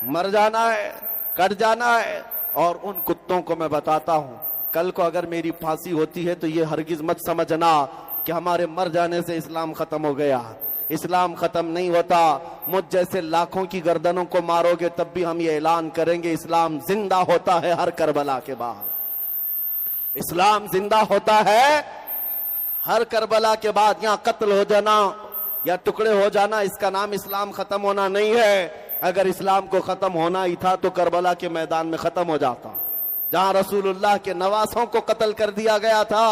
مر جانا ہے, کٹ جانا ہے. اور ان کتوں کو میں بتاتا ہوں, کل کو اگر میری پھانسی ہوتی ہے تو یہ ہرگز مت سمجھنا کہ ہمارے مر جانے سے اسلام ختم ہو گیا. اسلام ختم نہیں ہوتا. مجھ جیسے لاکھوں کی گردنوں کو مارو گے تب بھی ہم یہ اعلان کریں گے اسلام زندہ ہوتا ہے ہر کربلا کے بعد. اسلام زندہ ہوتا ہے ہر کربلا کے بعد. یہاں قتل ہو جانا یا ٹکڑے ہو جانا اس کا نام اسلام ختم ہونا نہیں ہے. اگر اسلام کو ختم ہونا ہی تھا تو کربلا کے میدان میں ختم ہو جاتا, جہاں رسول اللہ کے نواسوں کو قتل کر دیا گیا تھا.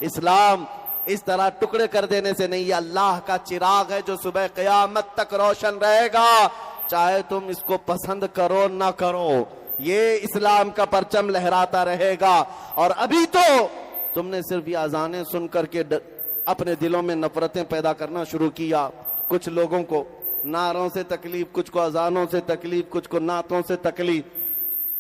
اسلام اس طرح ٹکڑے کر دینے سے نہیں, یہ اللہ کا چراغ ہے جو صبح قیامت تک روشن رہے گا, چاہے تم اس کو پسند کرو نہ کرو, یہ اسلام کا پرچم لہراتا رہے گا. اور ابھی تو تم نے صرف یہ اذانیں سن کر کے اپنے دلوں میں نفرتیں پیدا کرنا شروع کیا. کچھ لوگوں کو نعروں سے تکلیف, کچھ کو اذانوں سے تکلیف, کچھ کو نعتوں سے تکلیف,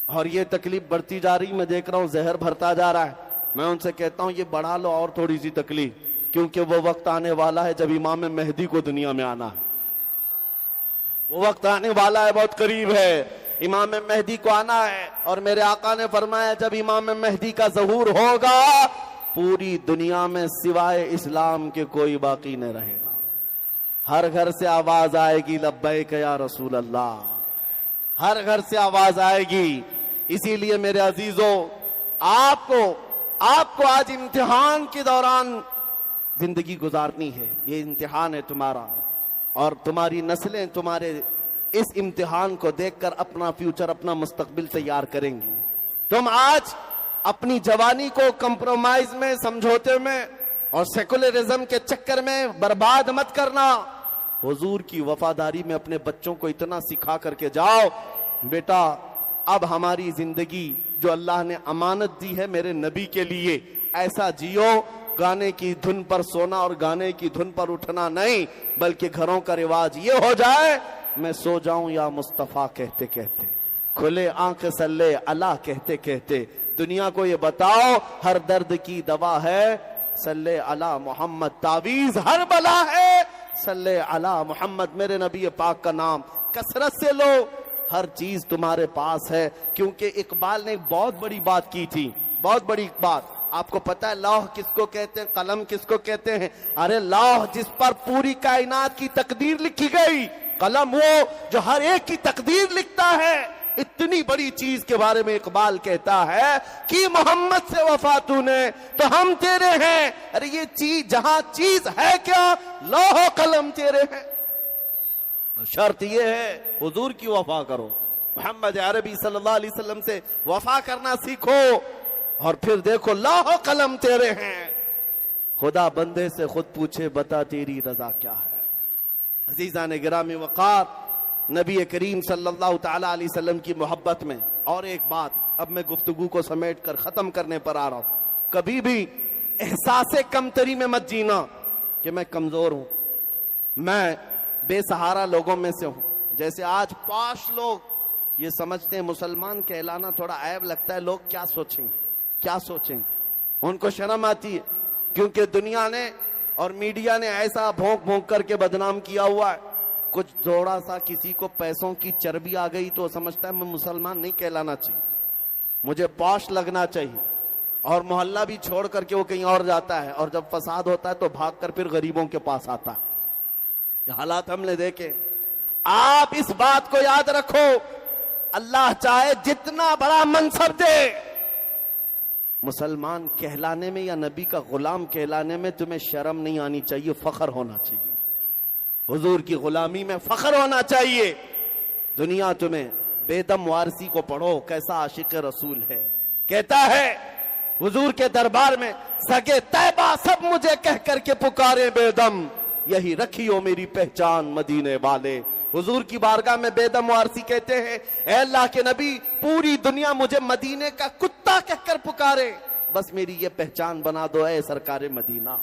اور یہ تکلیف بڑھتی جا رہی. میں دیکھ رہا ہوں زہر بھرتا جا رہا ہے. میں ان سے کہتا ہوں یہ بڑھا لو اور تھوڑی سی تکلیف, کیونکہ وہ وقت آنے والا ہے جب امام مہدی کو دنیا میں آنا ہے. وہ وقت آنے والا ہے, بہت قریب ہے, امام مہدی کو آنا ہے. اور میرے آقا نے فرمایا جب امام مہدی کا ظہور ہوگا پوری دنیا میں سوائے اسلام کے کوئی باقی نہ رہے گا. ہر گھر سے آواز آئے گی لبیک یا رسول اللہ, ہر گھر سے آواز آئے گی. اسی لیے میرے عزیزوں آپ کو آج امتحان کے دوران زندگی گزارنی ہے. یہ امتحان ہے تمہارا, اور تمہاری نسلیں تمہارے اس امتحان کو دیکھ کر اپنا فیوچر, اپنا مستقبل تیار کریں گی. تم آج اپنی جوانی کو کمپرومائز میں, سمجھوتے میں اور سیکولرزم کے چکر میں برباد مت کرنا. حضور کی وفاداری میں اپنے بچوں کو اتنا سکھا کر کے جاؤ, بیٹا اب ہماری زندگی جو اللہ نے امانت دی ہے میرے نبی کے لیے ایسا جیو, گانے کی دھن پر سونا اور گانے کی دھن پر اٹھنا نہیں, بلکہ گھروں کا رواج یہ ہو جائے میں سو جاؤں یا مصطفیٰ کہتے کہتے, کھلے آنکھ سلے اللہ کہتے کہتے. دنیا کو یہ بتاؤ ہر درد کی دوا ہے صلی علی محمد، تعویذ ہر بلا ہے صلی علی محمد، میرے نبی پاک کا نام کثرت سے لو، ہر چیز تمہارے پاس ہے. کیونکہ اقبال نے ایک بہت بڑی بات کی تھی، بہت بڑی بات. آپ کو پتا ہے لوح کس کو کہتے ہیں، قلم کس کو کہتے ہیں؟ ارے لوح جس پر پوری کائنات کی تقدیر لکھی گئی، قلم وہ جو ہر ایک کی تقدیر لکھتا ہے. اتنی بڑی چیز کے بارے میں اقبال کہتا ہے کہ محمد سے وفا تو نے تو ہم تیرے ہیں. ارے یہ چیز جہاں چیز ہے کیا، لوح و قلم تیرے ہیں. شرط یہ ہے حضور کی وفا کرو، محمد عربی صلی اللہ علیہ وسلم سے وفا کرنا سیکھو، اور پھر دیکھو لوح و قلم تیرے ہیں. خدا بندے سے خود پوچھے بتا تیری رضا کیا ہے. عزیزان گرامی وقار، نبی کریم صلی اللہ تعالی علیہ وسلم کی محبت میں اور ایک بات، اب میں گفتگو کو سمیٹ کر ختم کرنے پر آ رہا ہوں. کبھی بھی احساس کمتری میں مت جینا کہ میں کمزور ہوں، میں بے سہارا لوگوں میں سے ہوں. جیسے آج پاش لوگ یہ سمجھتے ہیں مسلمان کہلانا تھوڑا عیب لگتا ہے، لوگ کیا سوچیں گے، کیا سوچیں گے. ان کو شرم آتی ہے کیونکہ دنیا نے اور میڈیا نے ایسا بھونک بھونک کر کے بدنام کیا ہوا ہے. کچھ تھوڑا سا کسی کو پیسوں کی چربی آ گئی تو سمجھتا ہے میں مسلمان نہیں کہلانا چاہیے، مجھے پاش لگنا چاہیے، اور محلہ بھی چھوڑ کر کے وہ کہیں اور جاتا ہے، اور جب فساد ہوتا ہے تو بھاگ کر پھر غریبوں کے پاس آتا ہے. یہ حالات ہم نے دیکھے. آپ اس بات کو یاد رکھو، اللہ چاہے جتنا بڑا منصب دے، مسلمان کہلانے میں یا نبی کا غلام کہلانے میں تمہیں شرم نہیں آنی چاہیے، فخر ہونا چاہیے. حضور کی غلامی میں فخر ہونا چاہیے. دنیا تمہیں بیدم وارسی کو پڑھو، کیسا عاشق رسول ہے. کہتا ہے حضور کے دربار میں سگے طیبہ سب مجھے کہہ کر کے پکارے بیدم، یہی رکھیو میری پہچان مدینے والے. حضور کی بارگاہ میں بیدم وارسی کہتے ہیں اے اللہ کے نبی، پوری دنیا مجھے مدینے کا کتا کہہ کر پکارے، بس میری یہ پہچان بنا دو اے سرکار مدینہ،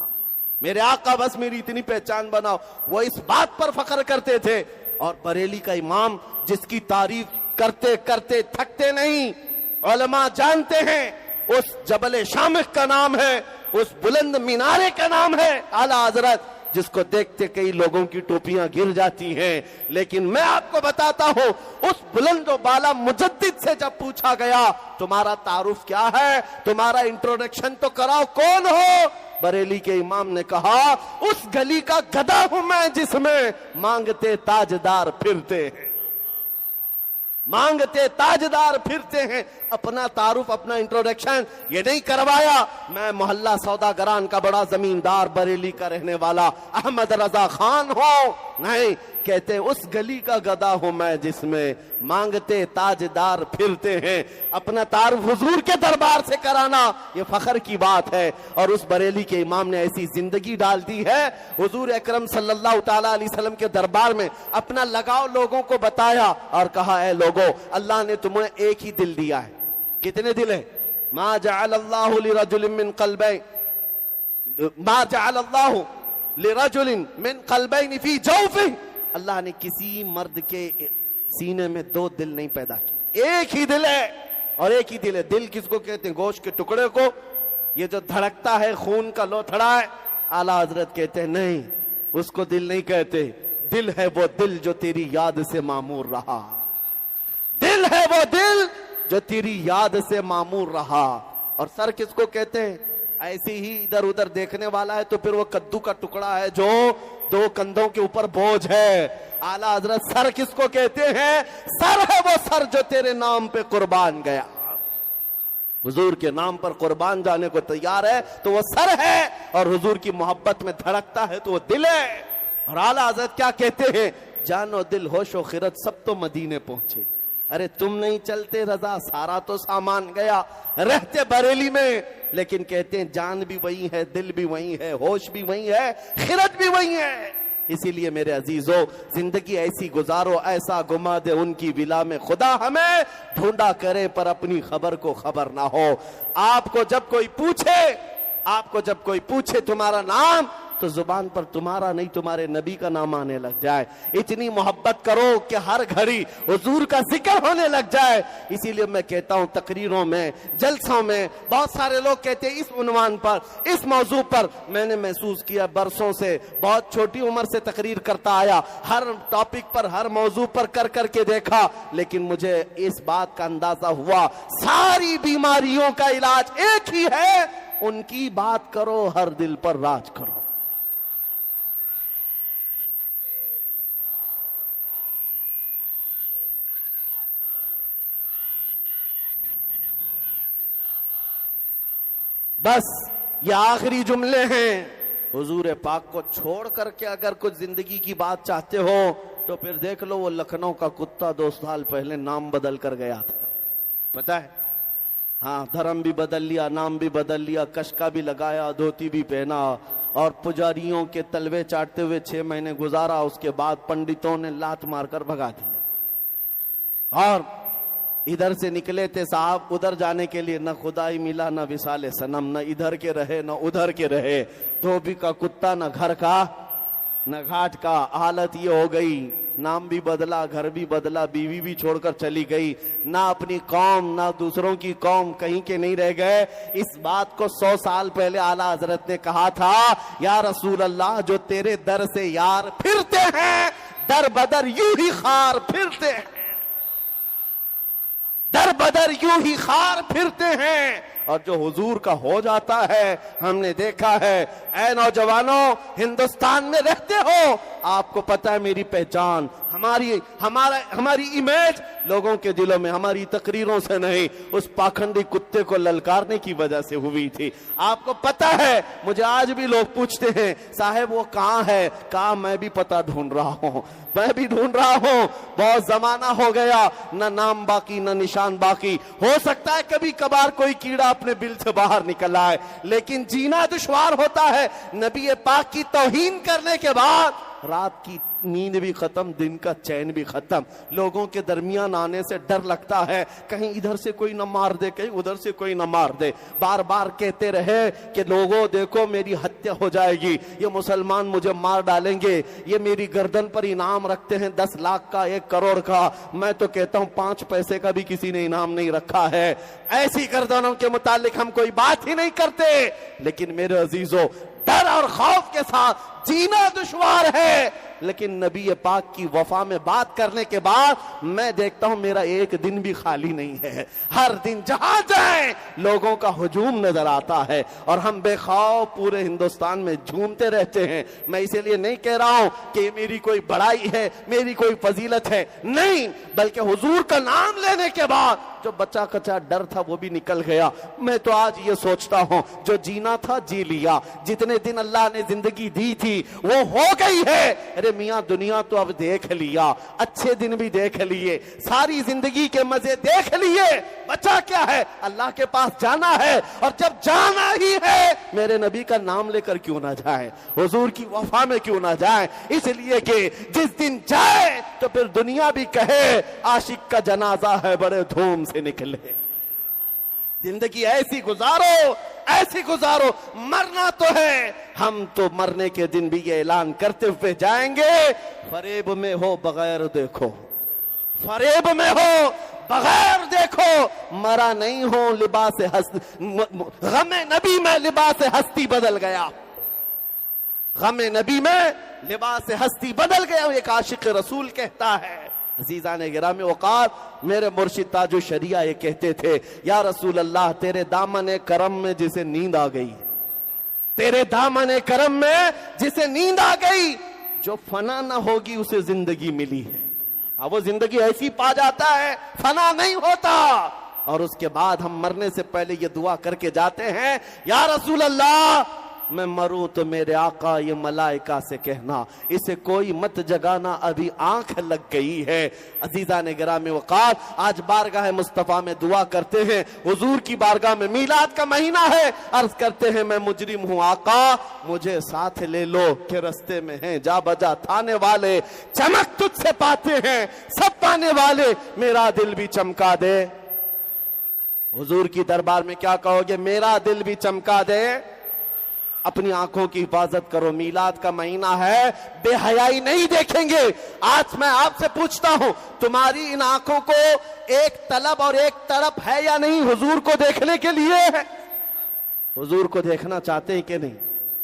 میرے آقا بس میری اتنی پہچان بناؤ. وہ اس بات پر فخر کرتے تھے. اور بریلی کا امام جس کی تعریف کرتے کرتے تھکتے نہیں، علماء جانتے ہیں اس جبل شامخ کا نام ہے، اس بلند مینارے کا نام ہے اعلیٰ حضرت، جس کو دیکھتے کئی لوگوں کی ٹوپیاں گر جاتی ہیں. لیکن میں آپ کو بتاتا ہوں، اس بلند و بالا مجدد سے جب پوچھا گیا تمہارا تعارف کیا ہے، تمہارا انٹروڈکشن تو کراؤ، کون ہو؟ بریلی کے امام نے کہا اس گلی کا گدھا ہوں میں جس میں مانگتے تاجدار پھرتے ہیں، مانگتے تاجدار پھرتے ہیں. اپنا تعارف، اپنا انٹروڈکشن یہ نہیں کروایا. میں محلہ سوداگران کا بڑا زمیندار بریلی کا رہنے والا احمد رضا خان ہوں، نہیں، کہتے ہیں اس گلی کا گدھا ہوں میں جس میں مانگتے تاجدار پھرتے ہیں. اپنا تعارف حضور کے دربار سے کرانا یہ فخر کی بات ہے. اور اس بریلی کے امام نے ایسی زندگی ڈال دی ہے، حضور اکرم صلی اللہ تعالی علیہ وسلم کے دربار میں اپنا لگاؤ لوگوں کو بتایا اور کہا اے لوگو، اللہ نے تمہیں ایک ہی دل دیا ہے. کتنے دل ہیں؟ ما جعل اللہ لرجل من قلبین، ما جعل اللہ لرجل من قلبین فی جوفہ، اللہ نے کسی مرد کے سینے میں دو دل نہیں پیدا کیا، ایک ہی دل ہے. اور ایک ہی دل ہے. دل کس کو کہتے ہیں؟ گوشت کے ٹکڑے کو، یہ جو دھڑکتا ہے خون کا لوتھڑا ہے. اعلیٰ حضرت کہتے ہیں نہیں، اس کو دل نہیں کہتے. دل ہے وہ دل جو تیری یاد سے معمور رہا، دل ہے وہ دل جو تیری یاد سے معمور رہا. اور سر کس کو کہتے ہیں؟ ایسی ہی ادھر ادھر دیکھنے والا ہے تو پھر وہ کدو کا ٹکڑا ہے جو دو کندھوں کے اوپر بوجھ ہے. اعلیٰ حضرت سر کس کو کہتے ہیں؟ سر ہے وہ سر جو تیرے نام پہ قربان گیا، حضور کے نام پر قربان جانے کو تیار ہے تو وہ سر ہے، اور حضور کی محبت میں دھڑکتا ہے تو وہ دل ہے. اور اعلیٰ حضرت کیا کہتے ہیں؟ جان و دل ہوش و خرد سب تو مدینے پہنچے. ارے تم نہیں چلتے رضا، سارا تو سامان گیا، رہتے بریلی میں، لیکن کہتے ہیں جان بھی وہی ہے، دل بھی وہی ہے، ہوش بھی وہی ہے، خرد بھی وہی ہے. اسی لیے میرے عزیزو، زندگی ایسی گزارو ایسا گما دے ان کی ولا میں خدا ہمیں ڈھونڈا کرے پر اپنی خبر کو خبر نہ ہو. آپ کو جب کوئی پوچھے تمہارا نام، تو زبان پر تمہارا نہیں تمہارے نبی کا نام آنے لگ جائے. اتنی محبت کرو کہ ہر گھڑی حضور کا ذکر ہونے لگ جائے. اسی لیے میں کہتا ہوں تقریروں میں, جلسوں میں بہت سارے لوگ کہتے ہیں اس عنوان پر, اس موضوع پر. میں نے محسوس کیا برسوں سے, بہت چھوٹی عمر سے تقریر کرتا آیا, ہر ٹاپک پر ہر موضوع پر کر کے دیکھا, لیکن مجھے اس بات کا اندازہ ہوا ساری بیماریوں کا علاج ایک ہی ہے, ان کی بات کرو, ہر دل پر راج کرو. بس یہ آخری جملے ہیں. حضور پاک کو چھوڑ کر کے اگر کچھ زندگی کی بات چاہتے ہو تو پھر دیکھ لو وہ لکھنؤ کا کتا 2 سال پہلے نام بدل کر گیا تھا, پتا ہے؟ ہاں, دھرم بھی بدل لیا, نام بھی بدل لیا, کشکا بھی لگایا, دھوتی بھی پہنا, اور پجاریوں کے تلوے چاٹتے ہوئے 6 مہینے گزارا. اس کے بعد پنڈتوں نے لات مار کر بھگا دیا. اور ادھر سے نکلے تھے صاحب ادھر جانے کے لیے, نہ خدائی ملا نہ وصال صنم, نہ ادھر کے رہے نہ ادھر کے رہے, دھوبی کا کتا نہ گھر کا نہ گھاٹ کا. حالت یہ ہو گئی, نام بھی بدلا, گھر بھی بدلا, بیوی بھی چھوڑ کر چلی گئی, نہ اپنی قوم نہ دوسروں کی قوم, کہیں کے نہیں رہ گئے. اس بات کو 100 سال پہلے اعلیٰ حضرت نے کہا تھا, یا رسول اللہ جو تیرے در سے یار پھرتے ہیں در بدر یوں ہی خار پھرتے ہیں, در بدر یوں ہی خار پھرتے ہیں. اور جو حضور کا ہو جاتا ہے ہم نے دیکھا ہے. اے نوجوانوں, ہندوستان میں رہتے ہو, آپ کو پتا ہے میری پہچان, ہماری امیج لوگوں کے دلوں میں ہماری تقریروں سے نہیں, اس پاکھنڈی کتے کو للکارنے کی وجہ سے ہوئی تھی. آپ کو پتا ہے مجھے آج بھی لوگ پوچھتے ہیں صاحب وہ کہاں ہے, کہاں میں بھی پتہ ڈھونڈ رہا ہوں, میں بھی ڈھونڈ رہا ہوں. بہت زمانہ ہو گیا, نہ نام باقی نہ نشان باقی. ہو سکتا ہے کبھی کبھار کوئی کیڑا اپنے بل سے باہر نکل آئے, لیکن جینا دشوار ہوتا ہے. نبی پاک کی توہین کرنے کے بعد رات کی نیند بھی ختم, دن کا چین بھی ختم. لوگوں کے درمیان آنے سے ڈر لگتا ہے, کہیں ادھر سے کوئی نہ مار دے, کہیں ادھر سے کوئی نہ مار دے. بار بار کہتے رہے کہ لوگوں دیکھو میری ہتیا ہو جائے گی, یہ مسلمان مجھے مار ڈالیں گے, یہ میری گردن پر انعام رکھتے ہیں 10 لاکھ کا 1 کروڑ کا. میں تو کہتا ہوں 5 پیسے کا بھی کسی نے انعام نہیں رکھا ہے. ایسی گردنوں کے متعلق ہم کوئی بات ہی نہیں کرتے. لیکن میرے عزیزو, ڈر اور خوف کے ساتھ جینا دشوار ہے, لیکن نبی پاک کی وفا میں بات کرنے کے بعد میں دیکھتا ہوں میرا ایک دن بھی خالی نہیں ہے. ہر دن جہاں جائیں لوگوں کا ہجوم نظر آتا ہے, اور ہم بے خوف پورے ہندوستان میں جھومتے رہتے ہیں. میں اسی لیے نہیں کہہ رہا ہوں کہ میری کوئی بڑائی ہے, میری کوئی فضیلت ہے, نہیں, بلکہ حضور کا نام لینے کے بعد جو بچہ کچا ڈر تھا وہ بھی نکل گیا. میں تو آج یہ سوچتا ہوں جو جینا تھا جی لیا, جتنے دن اللہ نے زندگی دی تھی وہ ہو گئی ہے. ارے میاں دنیا تو اب دیکھ لیا, اچھے دن بھی دیکھ لیے, ساری زندگی کے مزے دیکھ لیے, بچہ کیا ہے, اللہ کے پاس جانا ہے. اور جب جانا ہی ہے میرے نبی کا نام لے کر کیوں نہ جائیں, حضور کی وفا میں کیوں نہ جائیں. اس لیے کہ جس دن جائے تو پھر دنیا بھی کہے عاشق کا جنازہ ہے بڑے دھوم سے نکلے. زندگی ایسی گزارو, ایسی گزارو, مرنا تو ہے. ہم تو مرنے کے دن بھی یہ اعلان کرتے ہوئے جائیں گے, فریب میں ہو بغیر دیکھو, فریب میں ہو بغیر دیکھو, مرا نہیں ہو لباس غم نبی میں لباس ہستی بدل گیا, غم نبی میں لباس ہستی بدل گیا. ایک عاشق رسول کہتا ہے, عزیزان گرامی اوقات میرے مرشد تاج الشریعہ یہ کہتے تھے, یا رسول اللہ تیرے دامن کرم میں جسے نیند آ گئی, تیرے دامن کرم میں جسے نیند آ گئی, جو فنا نہ ہوگی اسے زندگی ملی ہے. اب وہ زندگی ایسی پا جاتا ہے فنا نہیں ہوتا. اور اس کے بعد ہم مرنے سے پہلے یہ دعا کر کے جاتے ہیں, یا رسول اللہ میں مروں تو میرے آقا یہ ملائکہ سے کہنا اسے کوئی مت جگانا ابھی آنکھ لگ گئی ہے. عزیزان گرامی وقات آج بارگاہ مصطفیٰ میں دعا کرتے ہیں, حضور کی بارگاہ میں میلاد کا مہینہ ہے, عرض کرتے ہیں میں مجرم ہوں آقا مجھے ساتھ لے لو کہ رستے میں ہیں جا بجا تھانے والے, چمک تجھ سے پاتے ہیں سب پانے والے, میرا دل بھی چمکا دے. حضور کی دربار میں کیا کہو گے, میرا دل بھی چمکا دے. اپنی آنکھوں کی حفاظت کرو، میلاد کا مہینہ ہے، بے حیائی نہیں دیکھیں گے۔ آج میں آپ سے پوچھتا ہوں، تمہاری ان آنکھوں کو ایک طلب اور ایک تڑپ ہے یا نہیں حضور کو دیکھنے کے لیے؟ حضور کو دیکھنا چاہتے ہیں کہ نہیں؟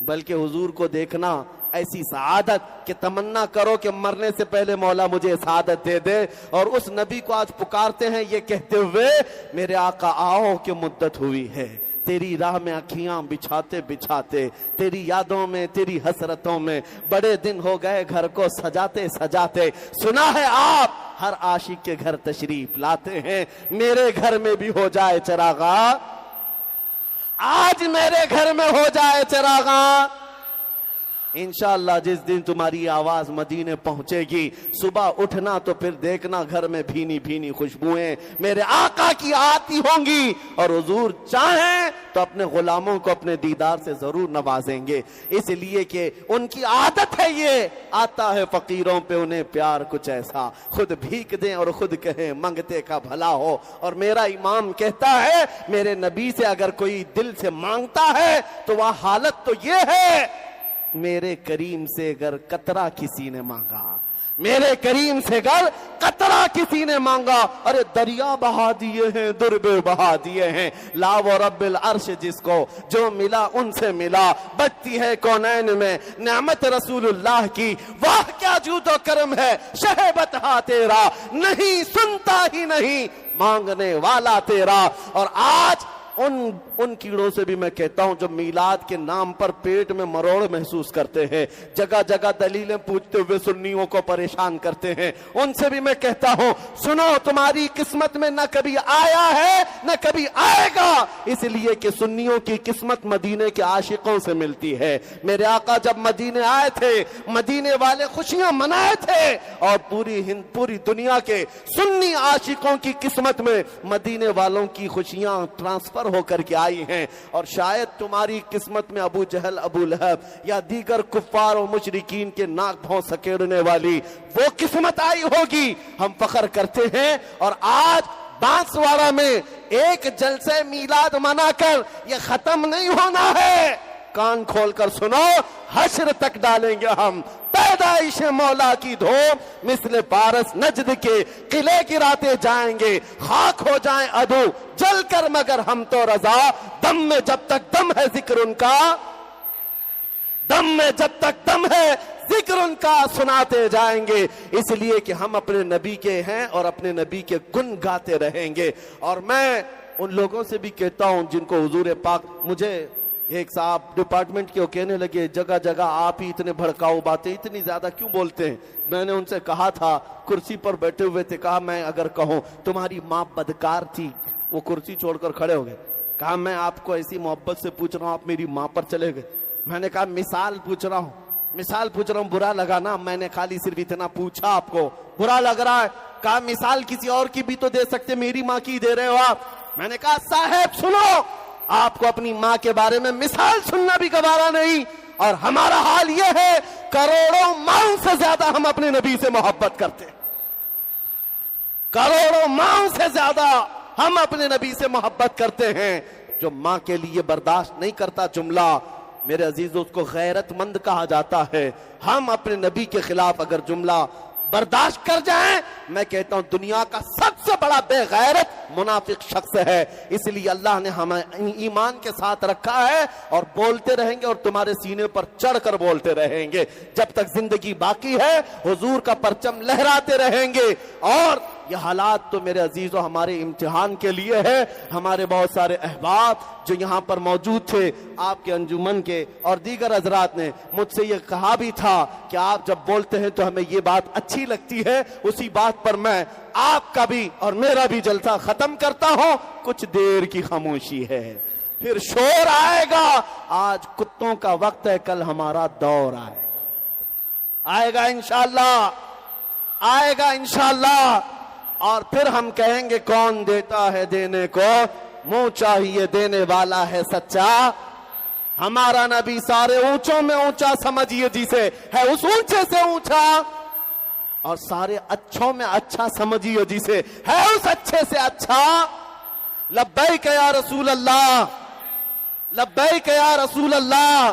بلکہ حضور کو دیکھنا ایسی سعادت کہ تمنا کرو کہ مرنے سے پہلے مولا مجھے سعادت دے دے، اور اس نبی کو آج پکارتے ہیں یہ کہتے ہوئے، میرے آقا آؤ کہ مدت ہوئی ہے تیری راہ میں اکھیاں بچھاتے بچھاتے، تیری یادوں میں تیری حسرتوں میں، بڑے دن ہو گئے گھر کو سجاتے سجاتے، سنا ہے آپ ہر عاشق کے گھر تشریف لاتے ہیں، میرے گھر میں بھی ہو جائے چراغاں، آج میرے گھر میں ہو جائے چراغاں۔ انشاءاللہ جس دن تمہاری آواز مدینے پہنچے گی، صبح اٹھنا تو پھر دیکھنا گھر میں بھینی بھینی خوشبوئیں میرے آقا کی آتی ہوں گی، اور حضور چاہیں تو اپنے غلاموں کو اپنے دیدار سے ضرور نوازیں گے، اس لیے کہ ان کی عادت ہے، یہ آتا ہے فقیروں پہ انہیں پیار کچھ ایسا، خود بھیک دیں اور خود کہیں منگتے کا بھلا ہو۔ اور میرا امام کہتا ہے میرے نبی سے اگر کوئی دل سے مانگتا ہے تو وہ حالت تو یہ ہے، میرے کریم سے اگر قطرہ کسی نے مانگا، میرے کریم سے اگر قطرہ کسی نے مانگا، ارے دریا بہا دیے ہیں، دربے بہا دیے ہیں، لا و رب العرش جس کو جو ملا ان سے ملا، بچتی ہے کونین میں نعمت رسول اللہ کی، واہ کیا جود و کرم ہے شہبت ہا تیرا، نہیں سنتا ہی نہیں مانگنے والا تیرا۔ اور آج ان کیڑوں سے بھی میں کہتا ہوں جو میلاد کے نام پر پیٹ میں مروڑ محسوس کرتے ہیں، جگہ جگہ دلیلیں پوچھتے ہوئے سنیوں کو پریشان کرتے ہیں، ان سے بھی میں کہتا ہوں سنو، تمہاری قسمت میں نہ کبھی آیا ہے نہ کبھی آئے گا، اس لیے کہ سنیوں کی قسمت مدینے کے عاشقوں سے ملتی ہے۔ میرے آقا جب مدینے آئے تھے، مدینے والے خوشیاں منائے تھے، اور پوری دنیا کے سنی عاشقوں کی قسمت میں مدینے والوں کی خوشیاں ٹرانسفر ہو کر کے آئی ہیں، اور شاید تمہاری قسمت میں ابو جہل، ابو لہب یا دیگر کفار و مشرکین کے ناک بھون سکیڑنے والی وہ قسمت آئی ہوگی۔ ہم فخر کرتے ہیں، اور آج بانسواڑہ میں ایک جلسے میلاد منا کر یہ ختم نہیں ہونا ہے، کان کھول کر سنو، حشر تک ڈالیں گے ہم پیدائش مولا کی دھوم، مثل پارس نجد کے قلعے گراتے جائیں گے، خاک ہو جائیں عدو جل کر مگر ہم تو رضا، دم میں جب تک دم ہے ذکر ان کا، دم میں جب تک دم ہے ذکر ان کا سناتے جائیں گے، اس لیے کہ ہم اپنے نبی کے ہیں اور اپنے نبی کے گن گاتے رہیں گے۔ اور میں ان لوگوں سے بھی کہتا ہوں جن کو حضور پاک، مجھے ایک صاحب ڈپارٹمنٹ کے وہ کہنے لگے جگہ جگہ آپ ہی اتنے بھڑکاؤ باتیں اتنی زیادہ کیوں بولتے ہیں؟ میں نے ان سے کہا تھا، کرسی پر بیٹھے ہوئے تھے، کہا میں اگر کہوں تمہاری ماں بدکار تھی، وہ کرسی چھوڑ کر کھڑے ہو گئے، کہا میں آپ کو ایسی محبت سے پوچھ رہا ہوں آپ میری ماں پر چلے گئے۔ میں نے کہا مثال پوچھ رہا ہوں، برا لگا نا؟ میں نے خالی صرف اتنا پوچھا، آپ کو برا لگ رہا ہے؟ کہا مثال کسی اور کی بھی تو دے سکتے، میری ماں کی دے رہے ہو آپ؟ میں نے کہا صاحب سنو، آپ کو اپنی ماں کے بارے میں مثال سننا بھی گوارا نہیں، اور ہمارا حال یہ ہے کروڑوں ماؤں سے زیادہ ہم اپنے نبی سے محبت کرتے ہیں، کروڑوں ماؤں سے زیادہ ہم اپنے نبی سے محبت کرتے ہیں۔ جو ماں کے لیے برداشت نہیں کرتا جملہ، میرے عزیزوں، اس کو غیرت مند کہا جاتا ہے۔ ہم اپنے نبی کے خلاف اگر جملہ برداشت کر جائیں، میں کہتا ہوں دنیا کا سب سے بڑا بے غیرت منافق شخص ہے، اس لیے اللہ نے ہمیں ایمان کے ساتھ رکھا ہے، اور بولتے رہیں گے اور تمہارے سینے پر چڑھ کر بولتے رہیں گے جب تک زندگی باقی ہے، حضور کا پرچم لہراتے رہیں گے۔ اور یہ حالات تو میرے عزیزوں ہمارے امتحان کے لیے ہے۔ ہمارے بہت سارے احباب جو یہاں پر موجود تھے، آپ کے انجمن کے اور دیگر حضرات نے مجھ سے یہ کہا بھی تھا کہ آپ جب بولتے ہیں تو ہمیں یہ بات اچھی لگتی ہے، اسی بات پر میں آپ کا بھی اور میرا بھی جلسہ ختم کرتا ہوں۔ کچھ دیر کی خاموشی ہے، پھر شور آئے گا۔ آج کتوں کا وقت ہے، کل ہمارا دور آئے گا انشاءاللہ، آئے گا انشاءاللہ، اور پھر ہم کہیں گے کون دیتا ہے دینے کو، منہ چاہیے دینے والا ہے سچا۔ ہمارا نبی سارے اونچوں میں اونچا سمجھیے جسے ہے اس اونچے سے اونچا، اور سارے اچھوں میں اچھا سمجھیے جسے ہے اس اچھے سے اچھا۔ لبیک یا رسول اللہ، لبیک یا رسول اللہ،